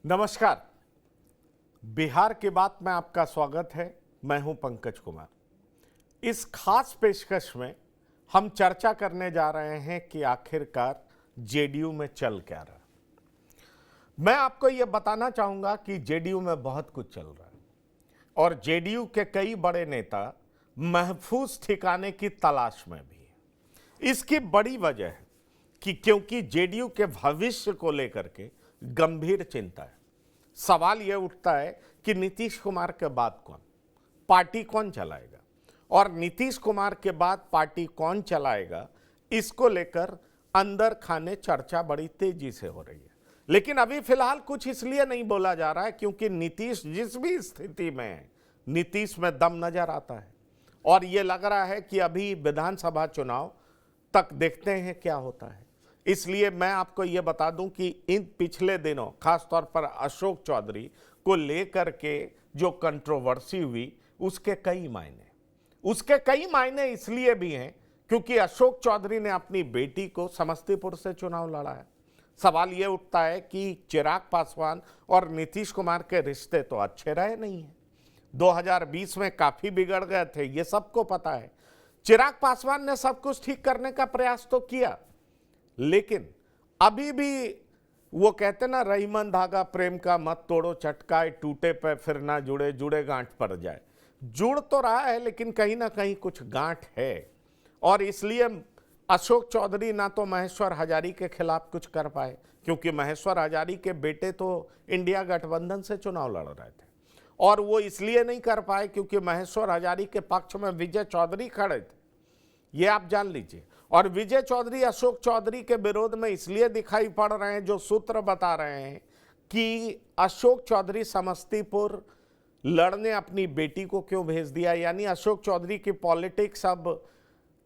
नमस्कार। बिहार की बात में आपका स्वागत है। मैं हूं पंकज कुमार। इस खास पेशकश में हम चर्चा करने जा रहे हैं कि आखिरकार जेडीयू में चल क्या रहा है। मैं आपको यह बताना चाहूंगा कि जेडीयू में बहुत कुछ चल रहा है और जेडीयू के कई बड़े नेता महफूज ठिकाने की तलाश में भी हैं। इसकी बड़ी वजह है कि क्योंकि जेडीयू के भविष्य को लेकर के गंभीर चिंता है। सवाल यह उठता है कि नीतीश कुमार के बाद कौन, पार्टी कौन चलाएगा, और नीतीश कुमार के बाद पार्टी कौन चलाएगा, इसको लेकर अंदर खाने चर्चा बड़ी तेजी से हो रही है। लेकिन अभी फिलहाल कुछ इसलिए नहीं बोला जा रहा है क्योंकि नीतीश जिस भी स्थिति में है, नीतीश में दम नजर आता है और यह लग रहा है कि अभी विधानसभा चुनाव तक देखते हैं क्या होता है। इसलिए मैं आपको यह बता दूं कि इन पिछले दिनों खासतौर पर अशोक चौधरी को लेकर के जो कंट्रोवर्सी हुई, उसके कई मायने इसलिए भी हैं क्योंकि अशोक चौधरी ने अपनी बेटी को समस्तीपुर से चुनाव लड़ा है। सवाल यह उठता है कि चिराग पासवान और नीतीश कुमार के रिश्ते तो अच्छे रहे नहीं हैं। 2020 में काफी बिगड़ गए थे, ये सबको पता है। चिराग पासवान ने सब कुछ ठीक करने का प्रयास तो किया, लेकिन अभी भी वो कहते ना, रहीमन धागा प्रेम का मत तोड़ो, चटकाए टूटे पे फिर ना जुड़े, जुड़े गांठ पड़ जाए। जुड़ तो रहा है लेकिन कहीं ना कहीं कुछ गांठ है और इसलिए अशोक चौधरी ना तो महेश्वर हजारी के खिलाफ कुछ कर पाए क्योंकि महेश्वर हजारी के बेटे तो इंडिया गठबंधन से चुनाव लड़ रहे थे, और वो इसलिए नहीं कर पाए क्योंकि महेश्वर हजारी के पक्ष में विजय चौधरी खड़े थे, ये आप जान लीजिए। और विजय चौधरी अशोक चौधरी के विरोध में इसलिए दिखाई पड़ रहे हैं, जो सूत्र बता रहे हैं कि अशोक चौधरी समस्तीपुर लड़ने अपनी बेटी को क्यों भेज दिया। यानी अशोक चौधरी की पॉलिटिक्स अब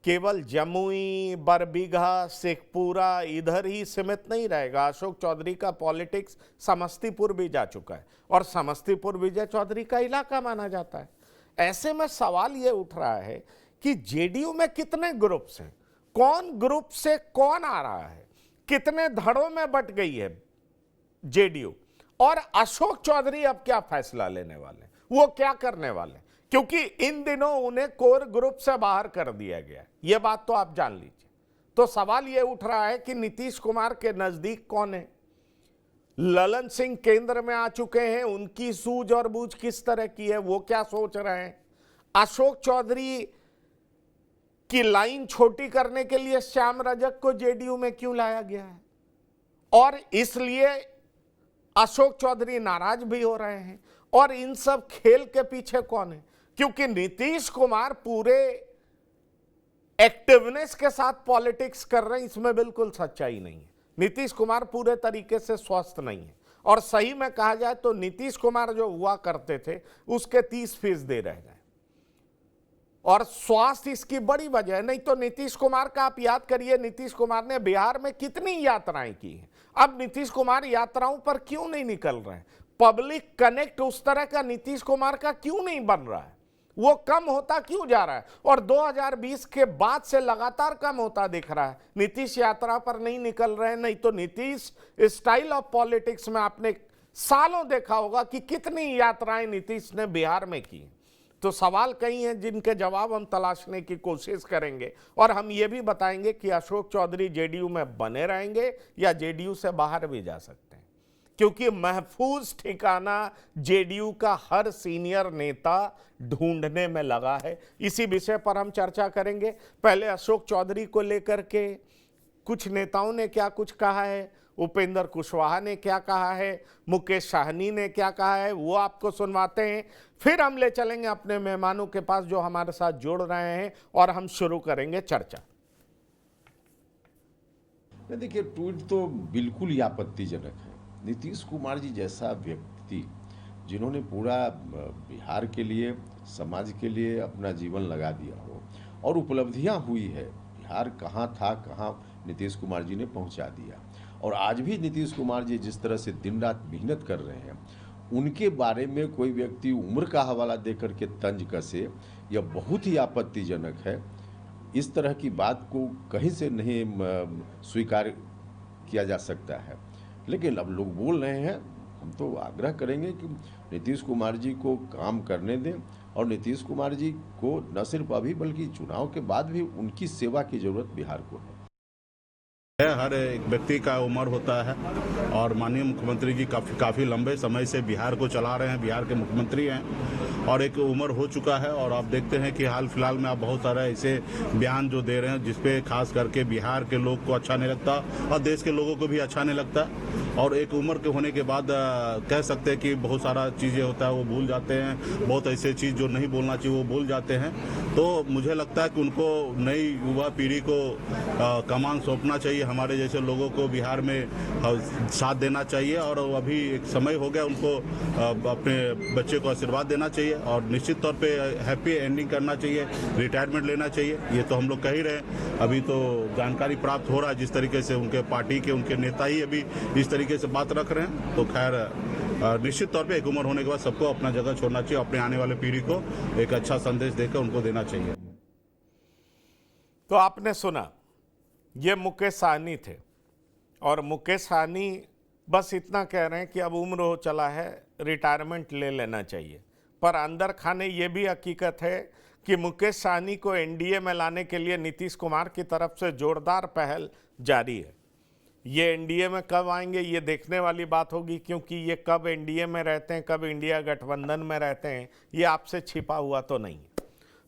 केवल जमुई, बरबीघा, शेखपुरा इधर ही सीमित नहीं रहेगा। अशोक चौधरी का पॉलिटिक्स समस्तीपुर भी जा चुका है और समस्तीपुर विजय चौधरी का इलाका माना जाता है। ऐसे में सवाल ये उठ रहा है कि जेडीयू में कितने ग्रुप्स हैं, कौन ग्रुप से कौन आ रहा है, कितने धड़ों में बट गई है जेडीयू, और अशोक चौधरी अब क्या फैसला लेने वाले हैं, वो क्या करने वाले हैं, क्योंकि इन दिनों उन्हें कोर ग्रुप से बाहर कर दिया गया है। यह बात तो आप जान लीजिए। तो सवाल यह उठ रहा है कि नीतीश कुमार के नजदीक कौन है। ललन सिंह केंद्र में आ चुके हैं, उनकी सूझ और बूझ किस तरह की है, वो क्या सोच रहे हैं। अशोक चौधरी की लाइन छोटी करने के लिए श्याम रजक को जेडीयू में क्यों लाया गया है, और इसलिए अशोक चौधरी नाराज भी हो रहे हैं। और इन सब खेल के पीछे कौन है, क्योंकि नीतीश कुमार पूरे एक्टिवनेस के साथ पॉलिटिक्स कर रहे हैं, इसमें बिल्कुल सच्चाई नहीं है। नीतीश कुमार पूरे तरीके से स्वस्थ नहीं है और सही में कहा जाए तो नीतीश कुमार जो हुआ करते थे उसके 30% रह गए, और स्वास्थ्य इसकी बड़ी वजह है। नहीं तो नीतीश कुमार का आप याद करिए, नीतीश कुमार ने बिहार में कितनी यात्राएं की हैं। अब नीतीश कुमार यात्राओं पर क्यों नहीं निकल रहे हैं, पब्लिक कनेक्ट उस तरह का नीतीश कुमार का क्यों नहीं बन रहा है, वो कम होता क्यों जा रहा है, और 2020 के बाद से लगातार कम होता दिख रहा है। नीतीश यात्रा पर नहीं निकल रहे हैं। नहीं तो नीतीश स्टाइल ऑफ पॉलिटिक्स में आपने सालों देखा होगा कि कितनी यात्राएं नीतीश ने बिहार में की। तो सवाल कई हैं जिनके जवाब हम तलाशने की कोशिश करेंगे, और हम ये भी बताएंगे कि अशोक चौधरी जेडीयू में बने रहेंगे या जेडीयू से बाहर भी जा सकते हैं, क्योंकि महफूज ठिकाना जेडीयू का हर सीनियर नेता ढूंढने में लगा है। इसी विषय पर हम चर्चा करेंगे। पहले अशोक चौधरी को लेकर के कुछ नेताओं ने क्या कुछ कहा है, उपेंद्र कुशवाहा ने क्या कहा है, मुकेश साहनी ने क्या कहा है, वो आपको सुनवाते हैं। फिर हम ले चलेंगे अपने मेहमानों के पास जो हमारे साथ जुड़ रहे हैं और हम शुरू करेंगे चर्चा। देखिए, ट्वीट तो बिल्कुल ही आपत्तिजनक है। नीतीश कुमार जी जैसा व्यक्ति जिन्होंने पूरा बिहार के लिए, समाज के लिए अपना जीवन लगा दिया हो और उपलब्धियां हुई है, बिहार कहाँ था कहाँ नीतीश कुमार जी ने पहुंचा दिया, और आज भी नीतीश कुमार जी जिस तरह से दिन रात मेहनत कर रहे हैं, उनके बारे में कोई व्यक्ति उम्र का हवाला देकर के तंज कसे, यह बहुत ही आपत्तिजनक है। इस तरह की बात को कहीं से नहीं स्वीकार किया जा सकता है। लेकिन अब लोग बोल रहे हैं हम तो आग्रह करेंगे कि नीतीश कुमार जी को काम करने दें और नीतीश कुमार जी को न सिर्फ अभी बल्कि चुनाव के बाद भी उनकी सेवा की जरूरत बिहार को है। हर एक व्यक्ति का उम्र होता है और माननीय मुख्यमंत्री जी काफी लंबे समय से बिहार को चला रहे हैं, बिहार के मुख्यमंत्री हैं और एक उम्र हो चुका है। और आप देखते हैं कि हाल फिलहाल में आप बहुत सारे ऐसे बयान जो दे रहे हैं जिसपे खास करके बिहार के लोग को अच्छा नहीं लगता और देश के लोगों को भी अच्छा नहीं लगता। और एक उम्र के होने के बाद कह सकते हैं कि बहुत सारा चीज़ें होता है वो भूल जाते हैं, बहुत ऐसे चीज़ जो नहीं बोलना चाहिए वो भूल जाते हैं। तो मुझे लगता है कि उनको नई युवा पीढ़ी को कमान सौंपना चाहिए, हमारे जैसे लोगों को बिहार में साथ देना चाहिए। और अभी एक समय हो गया उनको अपने बच्चे को आशीर्वाद देना चाहिए और निश्चित तौर पे हैप्पी एंडिंग करना चाहिए, रिटायरमेंट लेना चाहिए। ये तो हम लोग कह ही रहे हैं, अभी तो जानकारी प्राप्त हो रहा है जिस तरीके से उनके पार्टी के उनके नेता ही अभी इस तरीके से बात रख रहे हैं। तो खैर निश्चित तौर पे एक उम्र होने के बाद सबको अपना जगह छोड़ना चाहिए, अपने आने वाले पीढ़ी को एक अच्छा संदेश देकर उनको देना चाहिए। तो आपने सुना, ये मुकेश सहनी थे और मुकेश सहनी बस इतना कह रहे हैं कि अब उम्र हो चला है, रिटायरमेंट ले लेना चाहिए। पर अंदर खाने ये भी हकीकत है कि मुकेश सहनी को एनडीए में लाने के लिए नीतीश कुमार की तरफ से जोरदार पहल जारी है। ये एनडीए में कब आएंगे ये देखने वाली बात होगी, क्योंकि ये कब एनडीए में रहते हैं, कब इंडिया गठबंधन में रहते हैं, ये आपसे छिपा हुआ तो नहीं।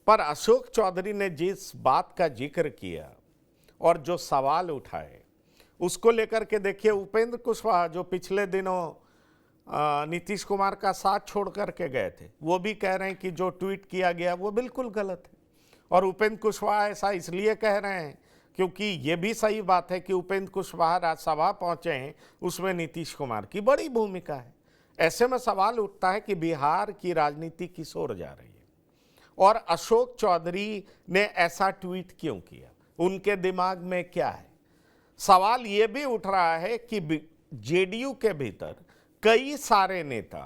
पर अशोक चौधरी ने जिस बात का जिक्र किया और जो सवाल उठाए उसको लेकर के देखिए, उपेंद्र कुशवाहा जो पिछले दिनों नीतीश कुमार का साथ छोड़ करके गए थे, वो भी कह रहे हैं कि जो ट्वीट किया गया वो बिल्कुल गलत है। और उपेंद्र कुशवाहा ऐसा इसलिए कह रहे हैं क्योंकि ये भी सही बात है कि उपेंद्र कुशवाहा राज्यसभा पहुंचे हैं, उसमें नीतीश कुमार की बड़ी भूमिका है। ऐसे में सवाल उठता है कि बिहार की राजनीति किस ओर जा रही है और अशोक चौधरी ने ऐसा ट्वीट क्यों किया, उनके दिमाग में क्या है। सवाल ये भी उठ रहा है कि जेडीयू के भीतर कई सारे नेता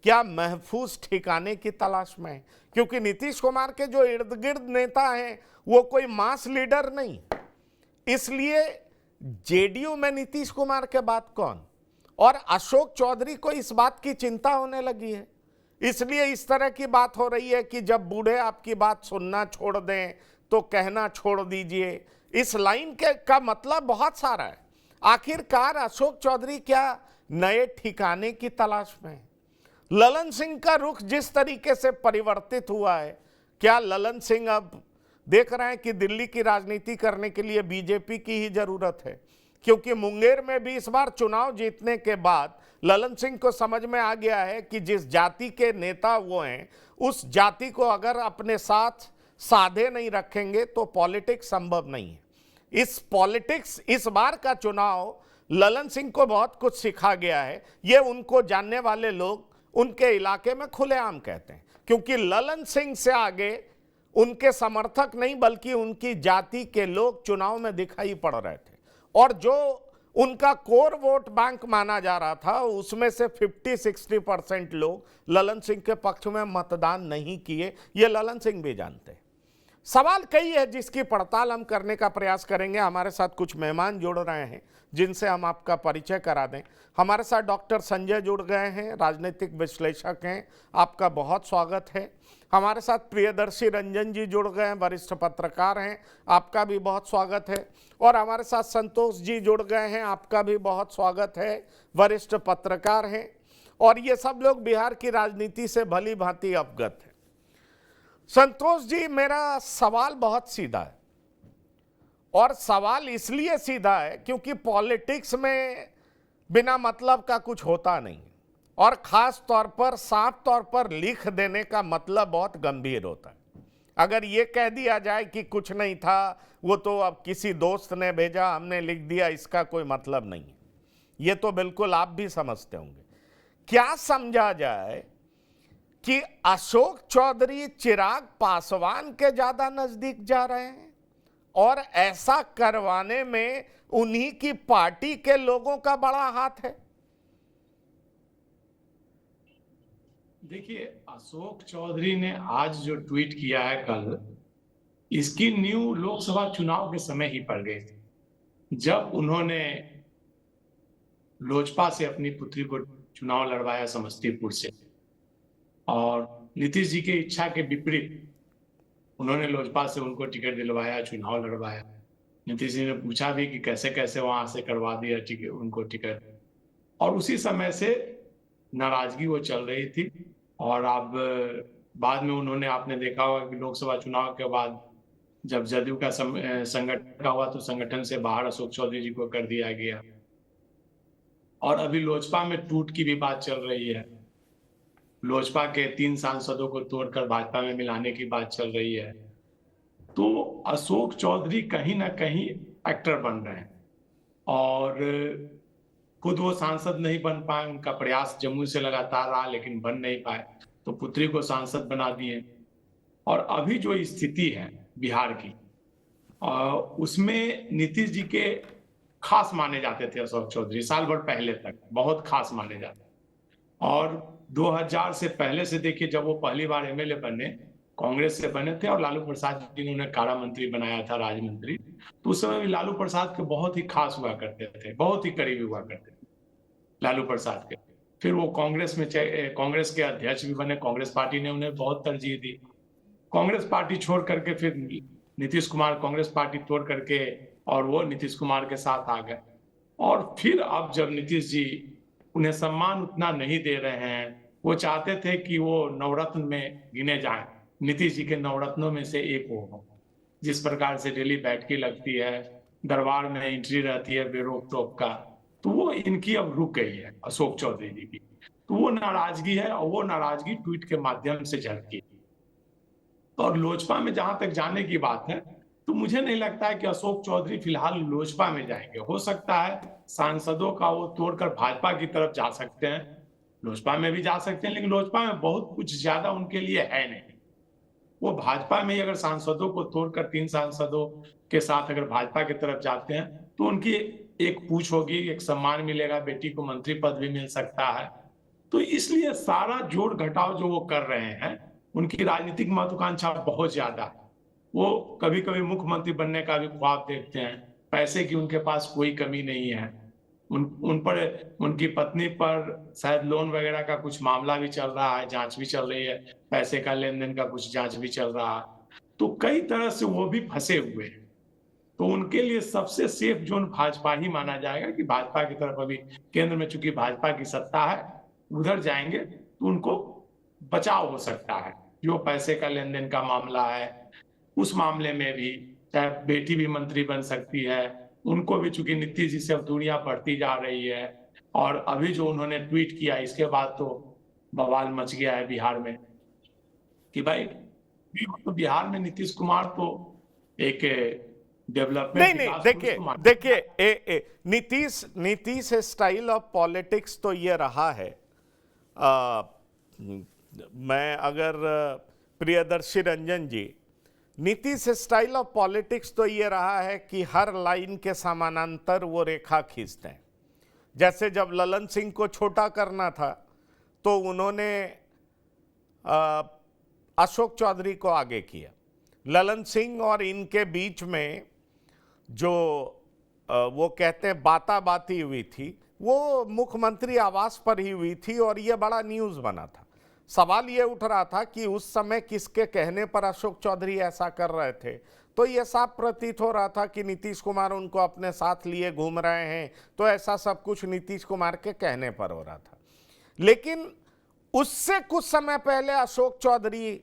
क्या महफूज ठिकाने की तलाश में है, क्योंकि नीतीश कुमार के जो इर्द गिर्द नेता हैं वो कोई मास लीडर नहीं, इसलिए जेडीयू में नीतीश कुमार के बाद कौन। और अशोक चौधरी को इस बात की चिंता होने लगी है, इसलिए इस तरह की बात हो रही है कि जब बूढ़े आपकी बात सुनना छोड़ दें तो कहना छोड़ दीजिए। इस लाइन के का मतलब बहुत सारा है। आखिरकार अशोक चौधरी क्या नए ठिकाने की तलाश में है? ललन सिंह का रुख जिस तरीके से परिवर्तित हुआ है, क्या ललन सिंह अब देख रहे हैं कि दिल्ली की राजनीति करने के लिए बीजेपी की ही जरूरत है? क्योंकि मुंगेर में भी इस बार चुनाव जीतने के बाद ललन सिंह को समझ में आ गया है कि जिस जाति के नेता वो हैं, उस जाति को अगर अपने साथ साधे नहीं रखेंगे तो पॉलिटिक्स संभव नहीं है। इस बार का चुनाव ललन सिंह को बहुत कुछ सिखा गया है। ये उनको जानने वाले लोग उनके इलाके में खुलेआम कहते हैं, क्योंकि ललन सिंह से आगे उनके समर्थक नहीं बल्कि उनकी जाति के लोग चुनाव में दिखाई पड़ रहे थे। और जो उनका कोर वोट बैंक माना जा रहा था उसमें से 50-60% लोग ललन सिंह के पक्ष में मतदान नहीं किए, ये ललन सिंह भी जानते हैं। सवाल कई है जिसकी पड़ताल हम करने का प्रयास करेंगे। हमारे साथ कुछ मेहमान जुड़ रहे हैं जिनसे हम आपका परिचय करा दें। हमारे साथ डॉक्टर संजय जुड़ गए हैं, राजनीतिक विश्लेषक हैं, आपका बहुत स्वागत है। हमारे साथ प्रियदर्शी रंजन जी जुड़ गए हैं, वरिष्ठ पत्रकार हैं, आपका भी बहुत स्वागत है। और हमारे साथ संतोष जी जुड़ गए हैं, आपका भी बहुत स्वागत है, वरिष्ठ पत्रकार हैं और ये सब लोग बिहार की राजनीति से भली भांति अवगत हैं। संतोष जी, मेरा सवाल बहुत सीधा है और सवाल इसलिए सीधा है क्योंकि पॉलिटिक्स में बिना मतलब का कुछ होता नहीं और खास तौर पर साफ तौर पर लिख देने का मतलब बहुत गंभीर होता है। अगर ये कह दिया जाए कि कुछ नहीं था, वो तो अब किसी दोस्त ने भेजा, हमने लिख दिया, इसका कोई मतलब नहीं है। ये तो बिल्कुल आप भी समझते होंगे। क्या समझा जाए कि अशोक चौधरी चिराग पासवान के ज्यादा नजदीक जा रहे हैं और ऐसा करवाने में उन्हीं की पार्टी के लोगों का बड़ा हाथ है? देखिए, अशोक चौधरी ने आज जो ट्वीट किया है कल, इसकी न्यू लोकसभा चुनाव के समय ही पड़ गई थी, जब उन्होंने लोजपा से अपनी पुत्री को चुनाव लड़वाया समस्तीपुर से, और नीतीश जी की इच्छा के विपरीत उन्होंने लोजपा से उनको टिकट दिलवाया, चुनाव लड़वाया। नीतीश जी ने पूछा भी कि कैसे कैसे वहां से करवा दिया टिकट, उनको टिकट, और उसी समय से नाराजगी वो चल रही थी। और अब बाद में उन्होंने, आपने देखा होगा कि लोकसभा चुनाव के बाद जब जदयू का संगठन का हुआ तो संगठन से बाहर अशोक चौधरी जी को कर दिया गया, और अभी लोजपा में टूट की भी बात चल रही है। लोजपा के 3 सांसदों को तोड़कर भाजपा में मिलाने की बात चल रही है। तो अशोक चौधरी कहीं ना कहीं एक्टर बन रहे हैं, और खुद वो सांसद नहीं बन पाए, उनका प्रयास जम्मू से लगातार रहा लेकिन बन नहीं पाए, तो पुत्री को सांसद बना दिए। और अभी जो स्थिति है बिहार की, उसमें नीतीश जी के खास माने जाते थे अशोक चौधरी, साल भर पहले तक बहुत खास माने जाते। और 2000 से पहले से देखिए, जब वो पहली बार एमएलए बने, कांग्रेस से बने थे और लालू प्रसाद जी ने उन्हें कारा मंत्री बनाया था, राज्य मंत्री, तो उस समय भी लालू प्रसाद के बहुत ही खास हुआ करते थे, बहुत ही करीबी हुआ करते थे लालू प्रसाद के। फिर वो कांग्रेस के अध्यक्ष भी बने, कांग्रेस पार्टी ने उन्हें बहुत तरजीह दी। कांग्रेस पार्टी छोड़ करके फिर नीतीश कुमार कांग्रेस पार्टी तोड़ करके और वो नीतीश कुमार के साथ आ गए। और फिर अब जब नीतीश जी उन्हें सम्मान उतना नहीं दे रहे हैं, वो चाहते थे कि वो नवरत्न में गिने जाएं, नीतीश जी के नवरत्नों में से एक वो हो। जिस प्रकार से डेली बैठकी लगती है, दरबार में एंट्री रहती है बेरोक टोक का, तो वो इनकी अब रुक गई है अशोक चौधरी जी की। तो वो नाराजगी है, और वो नाराजगी ट्वीट के माध्यम से झलकी। और लोजपा में जहां तक जाने की बात है, तो मुझे नहीं लगता है कि अशोक चौधरी फिलहाल लोजपा में जाएंगे। हो सकता है सांसदों का वो तोड़कर भाजपा की तरफ जा सकते हैं, लोजपा में भी जा सकते हैं, लेकिन लोजपा में बहुत कुछ ज्यादा उनके लिए है नहीं। वो भाजपा में अगर सांसदों को तोड़कर 3 सांसदों के साथ अगर भाजपा की तरफ जाते हैं, तो उनकी एक पूछ होगी, एक सम्मान मिलेगा, बेटी को मंत्री पद भी मिल सकता है। तो इसलिए सारा जोड़ घटाव जो वो कर रहे हैं, उनकी राजनीतिक महत्वाकांक्षा बहुत ज्यादा है। वो कभी कभी मुख्यमंत्री बनने का भी ख्वाब देखते हैं, पैसे की उनके पास कोई कमी नहीं है। उन पर, उनकी पत्नी पर शायद लोन वगैरह का कुछ मामला भी चल रहा है, जांच भी चल रही है, पैसे का लेन देन का कुछ जांच भी चल रहा है। तो कई तरह से वो भी फंसे हुए हैं। तो उनके लिए सबसे सेफ जोन भाजपा ही माना जाएगा कि भाजपा की तरफ, अभी केंद्र में चूंकि भाजपा की सत्ता है, उधर जाएंगे तो उनको बचाव हो सकता है। जो पैसे का लेन देन का मामला है, उस मामले में भी चाहे बेटी भी मंत्री बन सकती है, उनको भी, चूंकि नीतीश जी से अब दूरियां बढ़ती जा रही है। और अभी जो उन्होंने ट्वीट किया, इसके बाद तो बवाल मच गया है बिहार में कि भाई तो बिहार में नीतीश कुमार तो एक डेवलपमेंट, नहीं, देखिए नीतीश स्टाइल ऑफ पॉलिटिक्स तो ये रहा है। मैं अगर प्रियदर्शी रंजन जी, नीतीश स्टाइल ऑफ पॉलिटिक्स तो ये रहा है कि हर लाइन के समानांतर वो रेखा खींचते हैं। जैसे जब ललन सिंह को छोटा करना था तो उन्होंने अशोक चौधरी को आगे किया। ललन सिंह और इनके बीच में जो वो कहते हैं बाताबाती हुई थी, वो मुख्यमंत्री आवास पर ही हुई थी और ये बड़ा न्यूज़ बना था। सवाल ये उठ रहा था कि उस समय किसके कहने पर अशोक चौधरी ऐसा कर रहे थे। तो ये साफ प्रतीत हो रहा था कि नीतीश कुमार उनको अपने साथ लिए घूम रहे हैं, तो ऐसा सब कुछ नीतीश कुमार के कहने पर हो रहा था। लेकिन उससे कुछ समय पहले अशोक चौधरी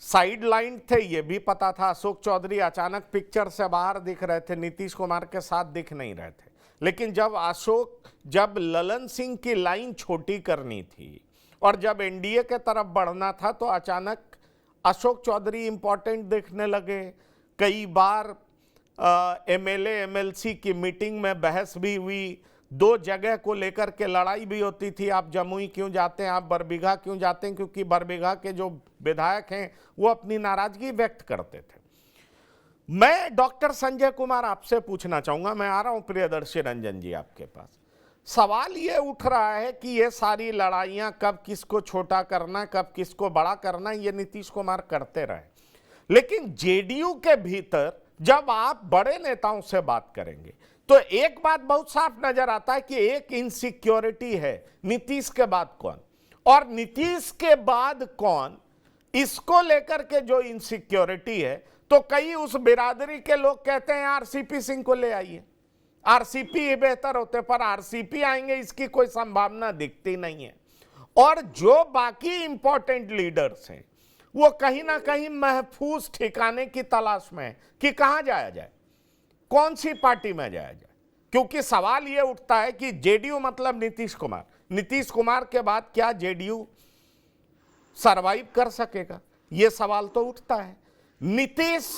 साइड लाइन थे, ये भी पता था। अशोक चौधरी अचानक पिक्चर से बाहर दिख रहे थे, नीतीश कुमार के साथ दिख नहीं रहे थे। लेकिन जब ललन सिंह की लाइन छोटी करनी थी और जब एनडीए के तरफ बढ़ना था, तो अचानक अशोक चौधरी इंपॉर्टेंट दिखने लगे। कई बार एमएलए एमएलसी की मीटिंग में बहस भी हुई, 2 जगह को लेकर के लड़ाई भी होती थी। आप जमुई क्यों जाते हैं, आप बरबीघा क्यों जाते हैं, क्योंकि बरबीघा के जो विधायक हैं वो अपनी नाराजगी व्यक्त करते थे। मैं डॉक्टर संजय कुमार आपसे पूछना चाहूंगा, मैं आ रहा हूं प्रियदर्शी रंजन जी आपके पास। सवाल ये उठ रहा है कि ये सारी लड़ाइयां कब किसको छोटा करना, कब किसको बड़ा करना, ये नीतीश कुमार करते रहे। लेकिन जेडीयू के भीतर जब आप बड़े नेताओं से बात करेंगे तो एक बात बहुत साफ नजर आता है कि एक इनसिक्योरिटी है, नीतीश के बाद कौन, और नीतीश के बाद कौन, इसको लेकर के जो इनसिक्योरिटी है, तो कई उस बिरादरी के लोग कहते हैं आरसीपी सिंह को ले आइए, आरसीपी बेहतर होते, पर आरसीपी आएंगे इसकी कोई संभावना दिखती नहीं है। और जो बाकी इंपॉर्टेंट लीडर्स हैं वो कहीं ना कहीं महफूज ठिकाने की तलाश में है कि कहां जाया जाए, कौन सी पार्टी में जाया जाए। क्योंकि सवाल यह उठता है कि जेडीयू मतलब नीतीश कुमार, नीतीश कुमार के बाद क्या जेडीयू सरवाइव कर सकेगा, यह सवाल तो उठता है। नीतीश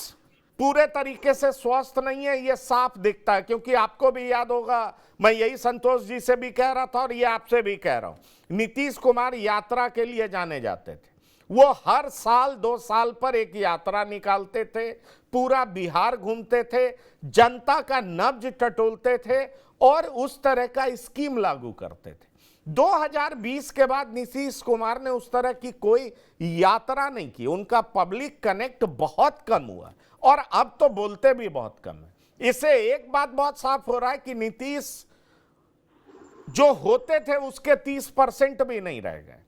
पूरे तरीके से स्वस्थ नहीं है, यह साफ दिखता है, क्योंकि आपको भी याद होगा, मैं यही संतोष जी से भी कह रहा था और ये आपसे भी कह रहा हूं, नीतीश कुमार यात्रा के लिए जाने जाते थे, वो हर साल 2 साल पर एक यात्रा निकालते थे, पूरा बिहार घूमते थे, जनता का नब्ज टटोलते थे और उस तरह का स्कीम लागू करते थे। 2020 के बाद नीतीश कुमार ने उस तरह की कोई यात्रा नहीं की, उनका पब्लिक कनेक्ट बहुत कम हुआ और अब तो बोलते भी बहुत कम है। इससे एक बात बहुत साफ हो रहा है कि नीतीश जो होते थे उसके 30% भी नहीं रह गए।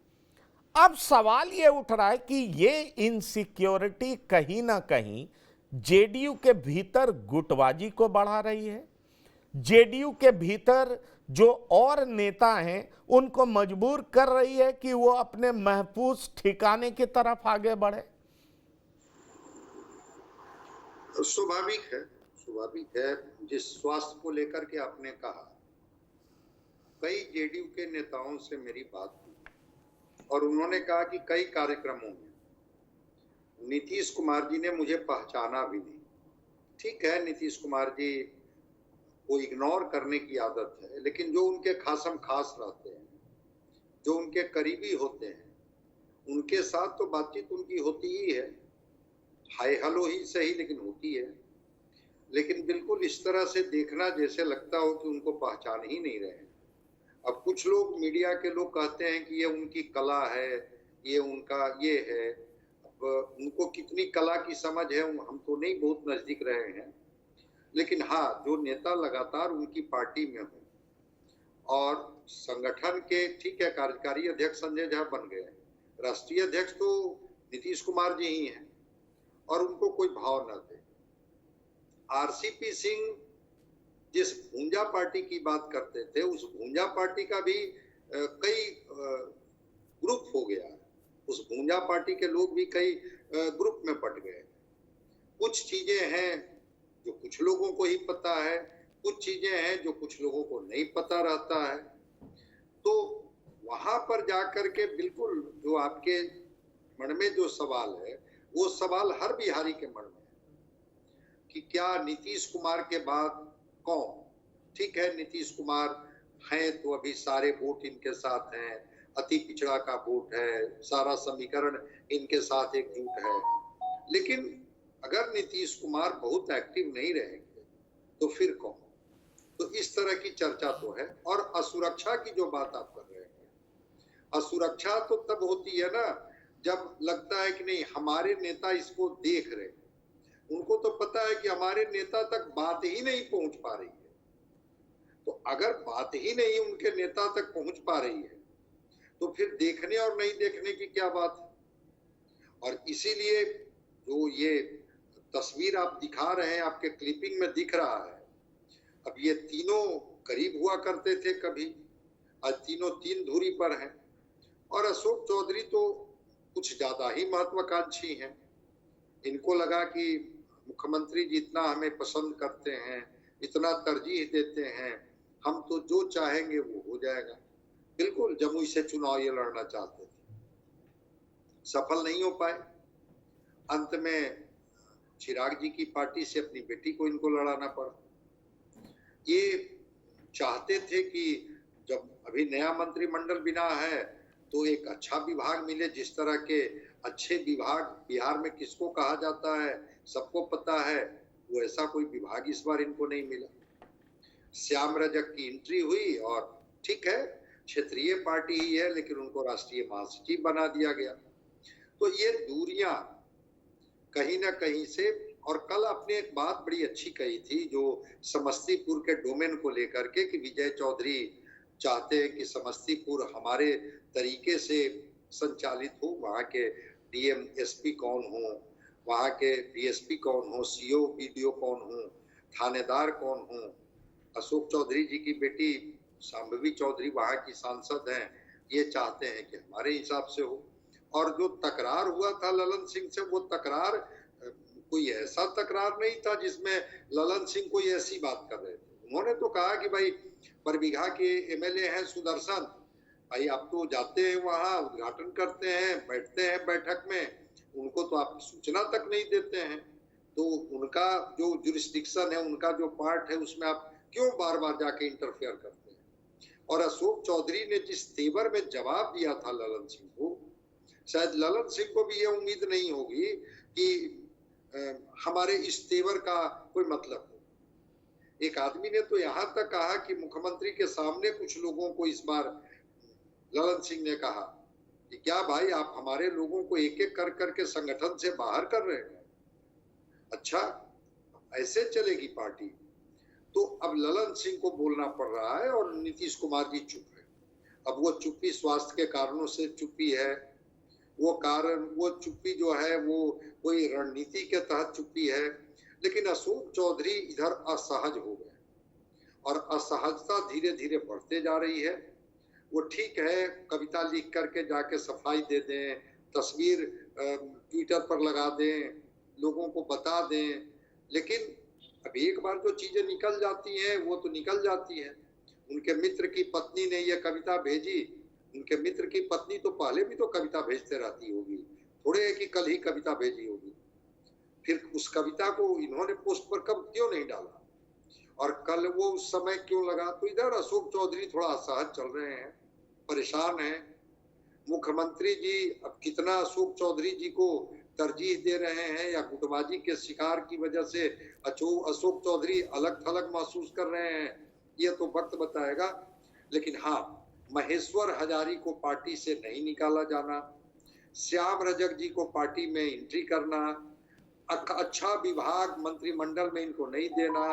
अब सवाल यह उठ रहा है कि ये इनसिक्योरिटी कहीं ना कहीं जेडीयू के भीतर गुटबाजी को बढ़ा रही है, जेडीयू के भीतर जो और नेता हैं उनको मजबूर कर रही है कि वो अपने महफूज ठिकाने की तरफ आगे बढ़े। स्वाभाविक है। जिस स्वास्थ्य को लेकर के आपने कहा, कई जेडीयू के नेताओं से मेरी बात हुई और उन्होंने कहा कि कई कार्यक्रमों में नीतीश कुमार जी ने मुझे पहचाना भी नहीं। ठीक है, नीतीश कुमार जी को इग्नोर करने की आदत है, लेकिन जो उनके खासम खास रहते हैं, जो उनके करीबी होते हैं, उनके साथ तो बातचीत उनकी होती ही है, हाय हेलो ही सही लेकिन होती है। लेकिन बिल्कुल इस तरह से देखना जैसे लगता हो कि उनको पहचान ही नहीं रहे। अब कुछ लोग, मीडिया के लोग कहते हैं कि ये उनकी कला है, ये उनका ये है। अब उनको कितनी कला की समझ है हम तो नहीं बहुत नजदीक रहे हैं, लेकिन हाँ, जो नेता लगातार उनकी पार्टी में हो और संगठन के, ठीक है, कार्यकारी अध्यक्ष संजय झा बन गए, राष्ट्रीय अध्यक्ष तो नीतीश कुमार जी ही हैं और उनको कोई भाव न दे। आरसीपी सिंह जिस भूंजा पार्टी की बात करते थे, उस भूंजा पार्टी का भी कई ग्रुप हो गया। उस भूंजा पार्टी के लोग भी कई ग्रुप में बट गए। कुछ चीजें हैं जो कुछ लोगों को ही पता है, कुछ चीजें हैं जो कुछ लोगों को नहीं पता रहता है। तो वहां पर जाकर के बिल्कुल जो आपके मन में जो सवाल है, वो सवाल हर बिहारी के मन में है कि क्या नीतीश कुमार के बाद कौन। ठीक है, नीतीश कुमार हैं तो अभी सारे वोट इनके साथ हैं, अति पिछड़ा का वोट है, सारा समीकरण इनके साथ एकजुट है। लेकिन अगर नीतीश कुमार बहुत एक्टिव नहीं रहेंगे तो फिर कौन। तो इस तरह की चर्चा तो है। और असुरक्षा की जो बात आप कर रहे हैं, असुरक्षा तो तब होती है ना जब लगता है कि नहीं, हमारे नेता इसको देख रहे हैं, उनको तो पता है कि हमारे नेता तक बात ही नहीं पहुंच पा रही है। तो अगर बात ही नहीं उनके नेता तक पहुंच पा रही है तो फिर देखने और नहीं देखने की क्या बात है। और इसीलिए जो ये तस्वीर आप दिखा रहे हैं, आपके क्लिपिंग में दिख रहा है, अब ये तीनों करीब हुआ करते थे कभी, आज तीनों 3 दूरी पर हैं। और अशोक चौधरी तो कुछ ज्यादा ही महत्वाकांक्षी हैं। इनको लगा कि मुख्यमंत्री जी इतना हमें पसंद करते हैं, इतना तरजीह देते हैं, हम तो जो चाहेंगे वो हो जाएगा। बिल्कुल जमुई से चुनाव ये लड़ना चाहते थे, सफल नहीं हो पाए। अंत में चिराग जी की पार्टी से अपनी बेटी को इनको लड़ाना पड़ा। ये चाहते थे कि जब अभी नया मंत्रिमंडल बिना है तो एक अच्छा विभाग मिले। जिस तरह के अच्छे विभाग बिहार में किसको कहा जाता है सबको पता है, वो ऐसा कोई विभाग इस बार इनको नहीं मिला। श्याम रजक की एंट्री हुई और ठीक है, क्षेत्रीय पार्टी ही है, लेकिन उनको राष्ट्रीय महासचिव बना दिया गया। तो ये दूरियां कहीं ना कहीं से और कल आपने एक बात बड़ी अच्छी कही थी जो समस्तीपुर के डोमेन को लेकर के, कि विजय चौधरी चाहते हैं कि समस्तीपुर हमारे तरीके से संचालित हो, वहाँ के डीएम एसपी कौन हो, वहाँ के डीएसपी कौन हो, सीओ बीडीओ कौन हो, थानेदार कौन हो। अशोक चौधरी जी की बेटी शांभवी चौधरी वहाँ की सांसद हैं, ये चाहते हैं कि हमारे हिसाब से हो। और जो तकरार हुआ था ललन सिंह से, वो तकरार कोई ऐसा तकरार नहीं था जिसमें ललन सिंह कोई ऐसी बात कर रहे थे। उन्होंने तो कहा कि भाई बरबीघा के एमएलए हैं सुदर्शन, भाई आप तो जाते हैं वहाँ, उद्घाटन करते हैं, बैठते हैं बैठक में, उनको तो आप सूचना तक नहीं देते हैं। तो उनका जो जुरिस्डिक्शन है, उनका जो पार्ट है, उसमें आप क्यों बार बार जाके इंटरफेयर करते हैं। और अशोक चौधरी ने जिस तेवर में जवाब दिया था ललन सिंह को, शायद ललन सिंह को भी ये उम्मीद नहीं होगी कि हमारे इस तेवर का कोई मतलब हो। एक आदमी ने तो यहाँ तक कहा कि मुख्यमंत्री के सामने कुछ लोगों को इस बार ललन सिंह ने कहा कि क्या भाई आप हमारे लोगों को एक एक कर करके संगठन से बाहर कर रहे हैं, अच्छा ऐसे चलेगी पार्टी। तो अब ललन सिंह को बोलना पड़ रहा है और नीतीश कुमार जी चुप है। अब वो चुप्पी स्वास्थ्य के कारणों से चुप्पी है, वो चुप्पी जो है वो कोई रणनीति के तहत चुप्पी है। लेकिन अशोक चौधरी इधर असहज हो गए और असहजता धीरे धीरे बढ़ते जा रही है। वो ठीक है कविता लिख करके जाके सफाई दे दें, तस्वीर ट्विटर पर लगा दें, लोगों को बता दें, लेकिन अब एक बार जो चीजें निकल जाती हैं वो तो निकल जाती हैं। उनके मित्र की पत्नी ने ये कविता भेजी, उनके मित्र की पत्नी तो पहले भी तो कविता भेजते रहती होगी, थोड़े है कि कल ही कविता भेजी होगी। फिर उस कविता को इन्होंने पोस्ट पर कब क्यों नहीं डाला और कल वो उस समय क्यों लगा। तो इधर अशोक चौधरी थोड़ा असहज चल रहे हैं, परेशान हैं। मुख्यमंत्री जी अब कितना अशोक चौधरी जी को तरजीह दे रहे हैं या गुटबाजी के शिकार की वजह से अशोक चौधरी अलग थलग महसूस कर रहे हैं, ये तो वक्त बताएगा। लेकिन हाँ, महेश्वर हजारी को पार्टी से नहीं निकाला जाना, श्याम रजक जी को पार्टी में एंट्री करना, अच्छा विभाग मंत्रिमंडल में इनको नहीं देना,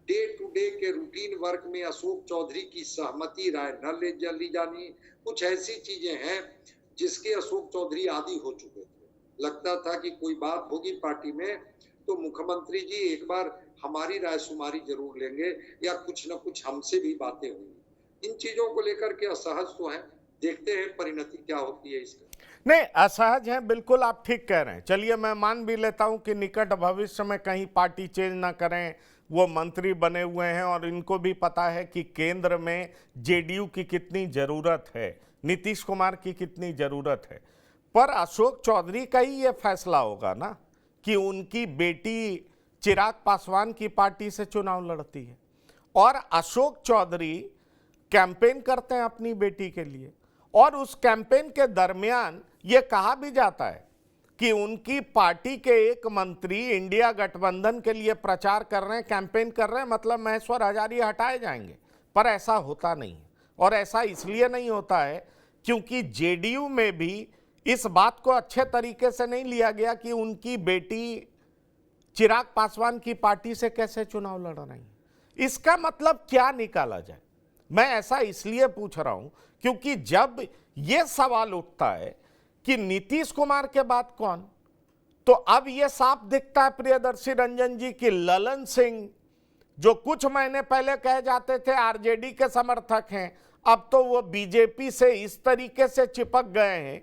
डे टू डे के रूटीन वर्क में अशोक चौधरी की सहमति राय न ली जानी, कुछ ऐसी चीजें हैं जिसके अशोक चौधरी आदी हो चुके थे। लगता था कि कोई बात होगी पार्टी में तो मुख्यमंत्री जी एक बार हमारी राय शुमारी जरूर लेंगे या कुछ न कुछ हमसे भी बातें होंगी। इन चीजों को लेकर के असहज तो है, देखते हैं परिणति क्या होती है इसका। नहीं, असहज हैं, बिल्कुल आप ठीक कह रहे हैं। चलिए मैं मान भी लेता हूं कि निकट भविष्य में कहीं पार्टी चेंज ना करें, वो मंत्री बने हुए हैं और इनको भी पता है कि केंद्र में जेडीयू की कितनी ज़रूरत है, नीतीश कुमार की कितनी ज़रूरत है। पर अशोक चौधरी का ही ये फैसला होगा ना कि उनकी बेटी चिराग पासवान की पार्टी से चुनाव लड़ती है और अशोक चौधरी कैंपेन करते हैं अपनी बेटी के लिए, और उस कैंपेन के दरमियान ये कहा भी जाता है कि उनकी पार्टी के एक मंत्री इंडिया गठबंधन के लिए प्रचार कर रहे हैं, कैंपेन कर रहे हैं, मतलब महेश्वर हजारी हटाए जाएंगे। पर ऐसा होता नहीं है, और ऐसा इसलिए नहीं होता है क्योंकि जेडीयू में भी इस बात को अच्छे तरीके से नहीं लिया गया कि उनकी बेटी चिराग पासवान की पार्टी से कैसे चुनाव लड़ रही है। इसका मतलब क्या निकाला जाए, मैं ऐसा इसलिए पूछ रहा हूं क्योंकि जब यह सवाल उठता है कि नीतीश कुमार के बाद कौन, तो अब यह साफ दिखता है प्रियदर्शी रंजन जी की ललन सिंह, जो कुछ महीने पहले कहे जाते थे आरजेडी के समर्थक हैं, अब तो वो बीजेपी से इस तरीके से चिपक गए हैं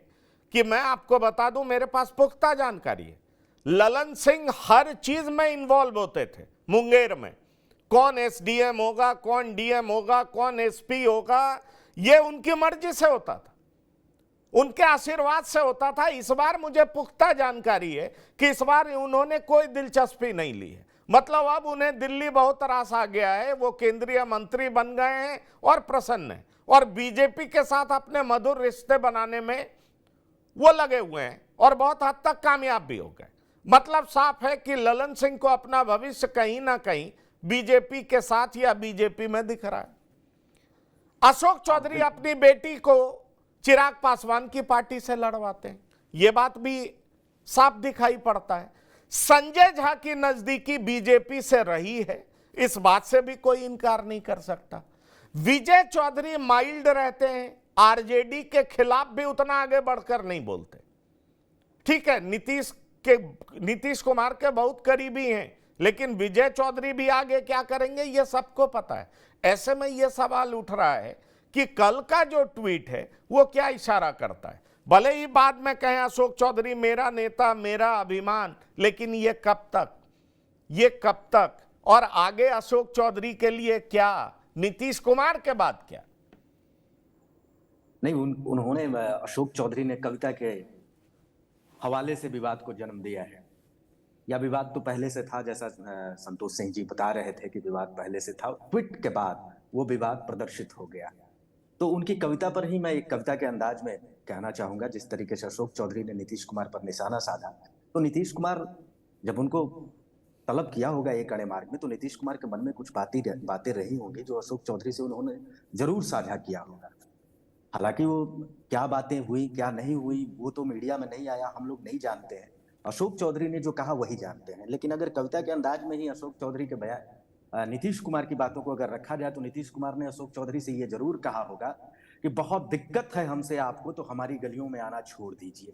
कि मैं आपको बता दूं, मेरे पास पुख्ता जानकारी है। ललन सिंह हर चीज में इन्वॉल्व होते थे। मुंगेर में कौन एसडीएम होगा, कौन डीएम होगा, कौन एसपी होगा, यह उनकी मर्जी से होता था, उनके आशीर्वाद से होता था। इस बार मुझे पुख्ता जानकारी है कि इस बार उन्होंने कोई दिलचस्पी नहीं ली है, मतलब अब उन्हें दिल्ली बहुत रास आ गया है, वो केंद्रीय मंत्री बन गए हैं और प्रसन्न हैं और बीजेपी के साथ अपने मधुर रिश्ते बनाने में वो लगे हुए हैं और बहुत हद तक कामयाब भी हो गए। मतलब साफ है कि ललन सिंह को अपना भविष्य कहीं ना कहीं बीजेपी के साथ या बीजेपी में दिख रहा है। अशोक चौधरी अपनी बेटी को चिराग पासवान की पार्टी से लड़वाते हैं, ये बात भी साफ दिखाई पड़ता है। संजय झा की नजदीकी बीजेपी से रही है, इस बात से भी कोई इनकार नहीं कर सकता। विजय चौधरी माइल्ड रहते हैं, आरजेडी के खिलाफ भी उतना आगे बढ़कर नहीं बोलते। ठीक है, नीतीश कुमार के बहुत करीबी हैं, लेकिन विजय चौधरी भी आगे क्या करेंगे ये सबको पता है। ऐसे में यह सवाल उठ रहा है कि कल का जो ट्वीट है वो क्या इशारा करता है। भले ही बाद में कहें अशोक चौधरी मेरा नेता, मेरा अभिमान, लेकिन ये कब तक और आगे अशोक चौधरी के लिए क्या, नीतीश कुमार के बाद क्या? नहीं, उन्होंने अशोक चौधरी ने कविता के हवाले से विवाद को जन्म दिया है, या विवाद तो पहले से था, जैसा संतोष सिंह जी बता रहे थे कि विवाद पहले से था, ट्वीट के बाद वो विवाद प्रदर्शित हो गया। तो उनकी कविता पर ही मैं एक कविता के अंदाज में कहना चाहूंगा। जिस तरीके से अशोक चौधरी ने नीतीश कुमार पर निशाना साधा, तो नीतीश कुमार जब उनको तलब किया होगा एक कड़े मार्ग में, तो नीतीश कुमार के मन में कुछ बातें रही होंगी जो अशोक चौधरी से उन्होंने जरूर साझा किया होगा। हालांकि वो क्या बातें हुई क्या नहीं हुई वो तो मीडिया में नहीं आया, हम लोग नहीं जानते हैं। अशोक चौधरी ने जो कहा वही जानते हैं। लेकिन अगर कविता के अंदाज में ही अशोक चौधरी के बयान नीतीश कुमार की बातों को अगर रखा जाए, तो नीतीश कुमार ने अशोक चौधरी से ये जरूर कहा होगा कि बहुत दिक्कत है हमसे आपको, तो हमारी गलियों में आना छोड़ दीजिए।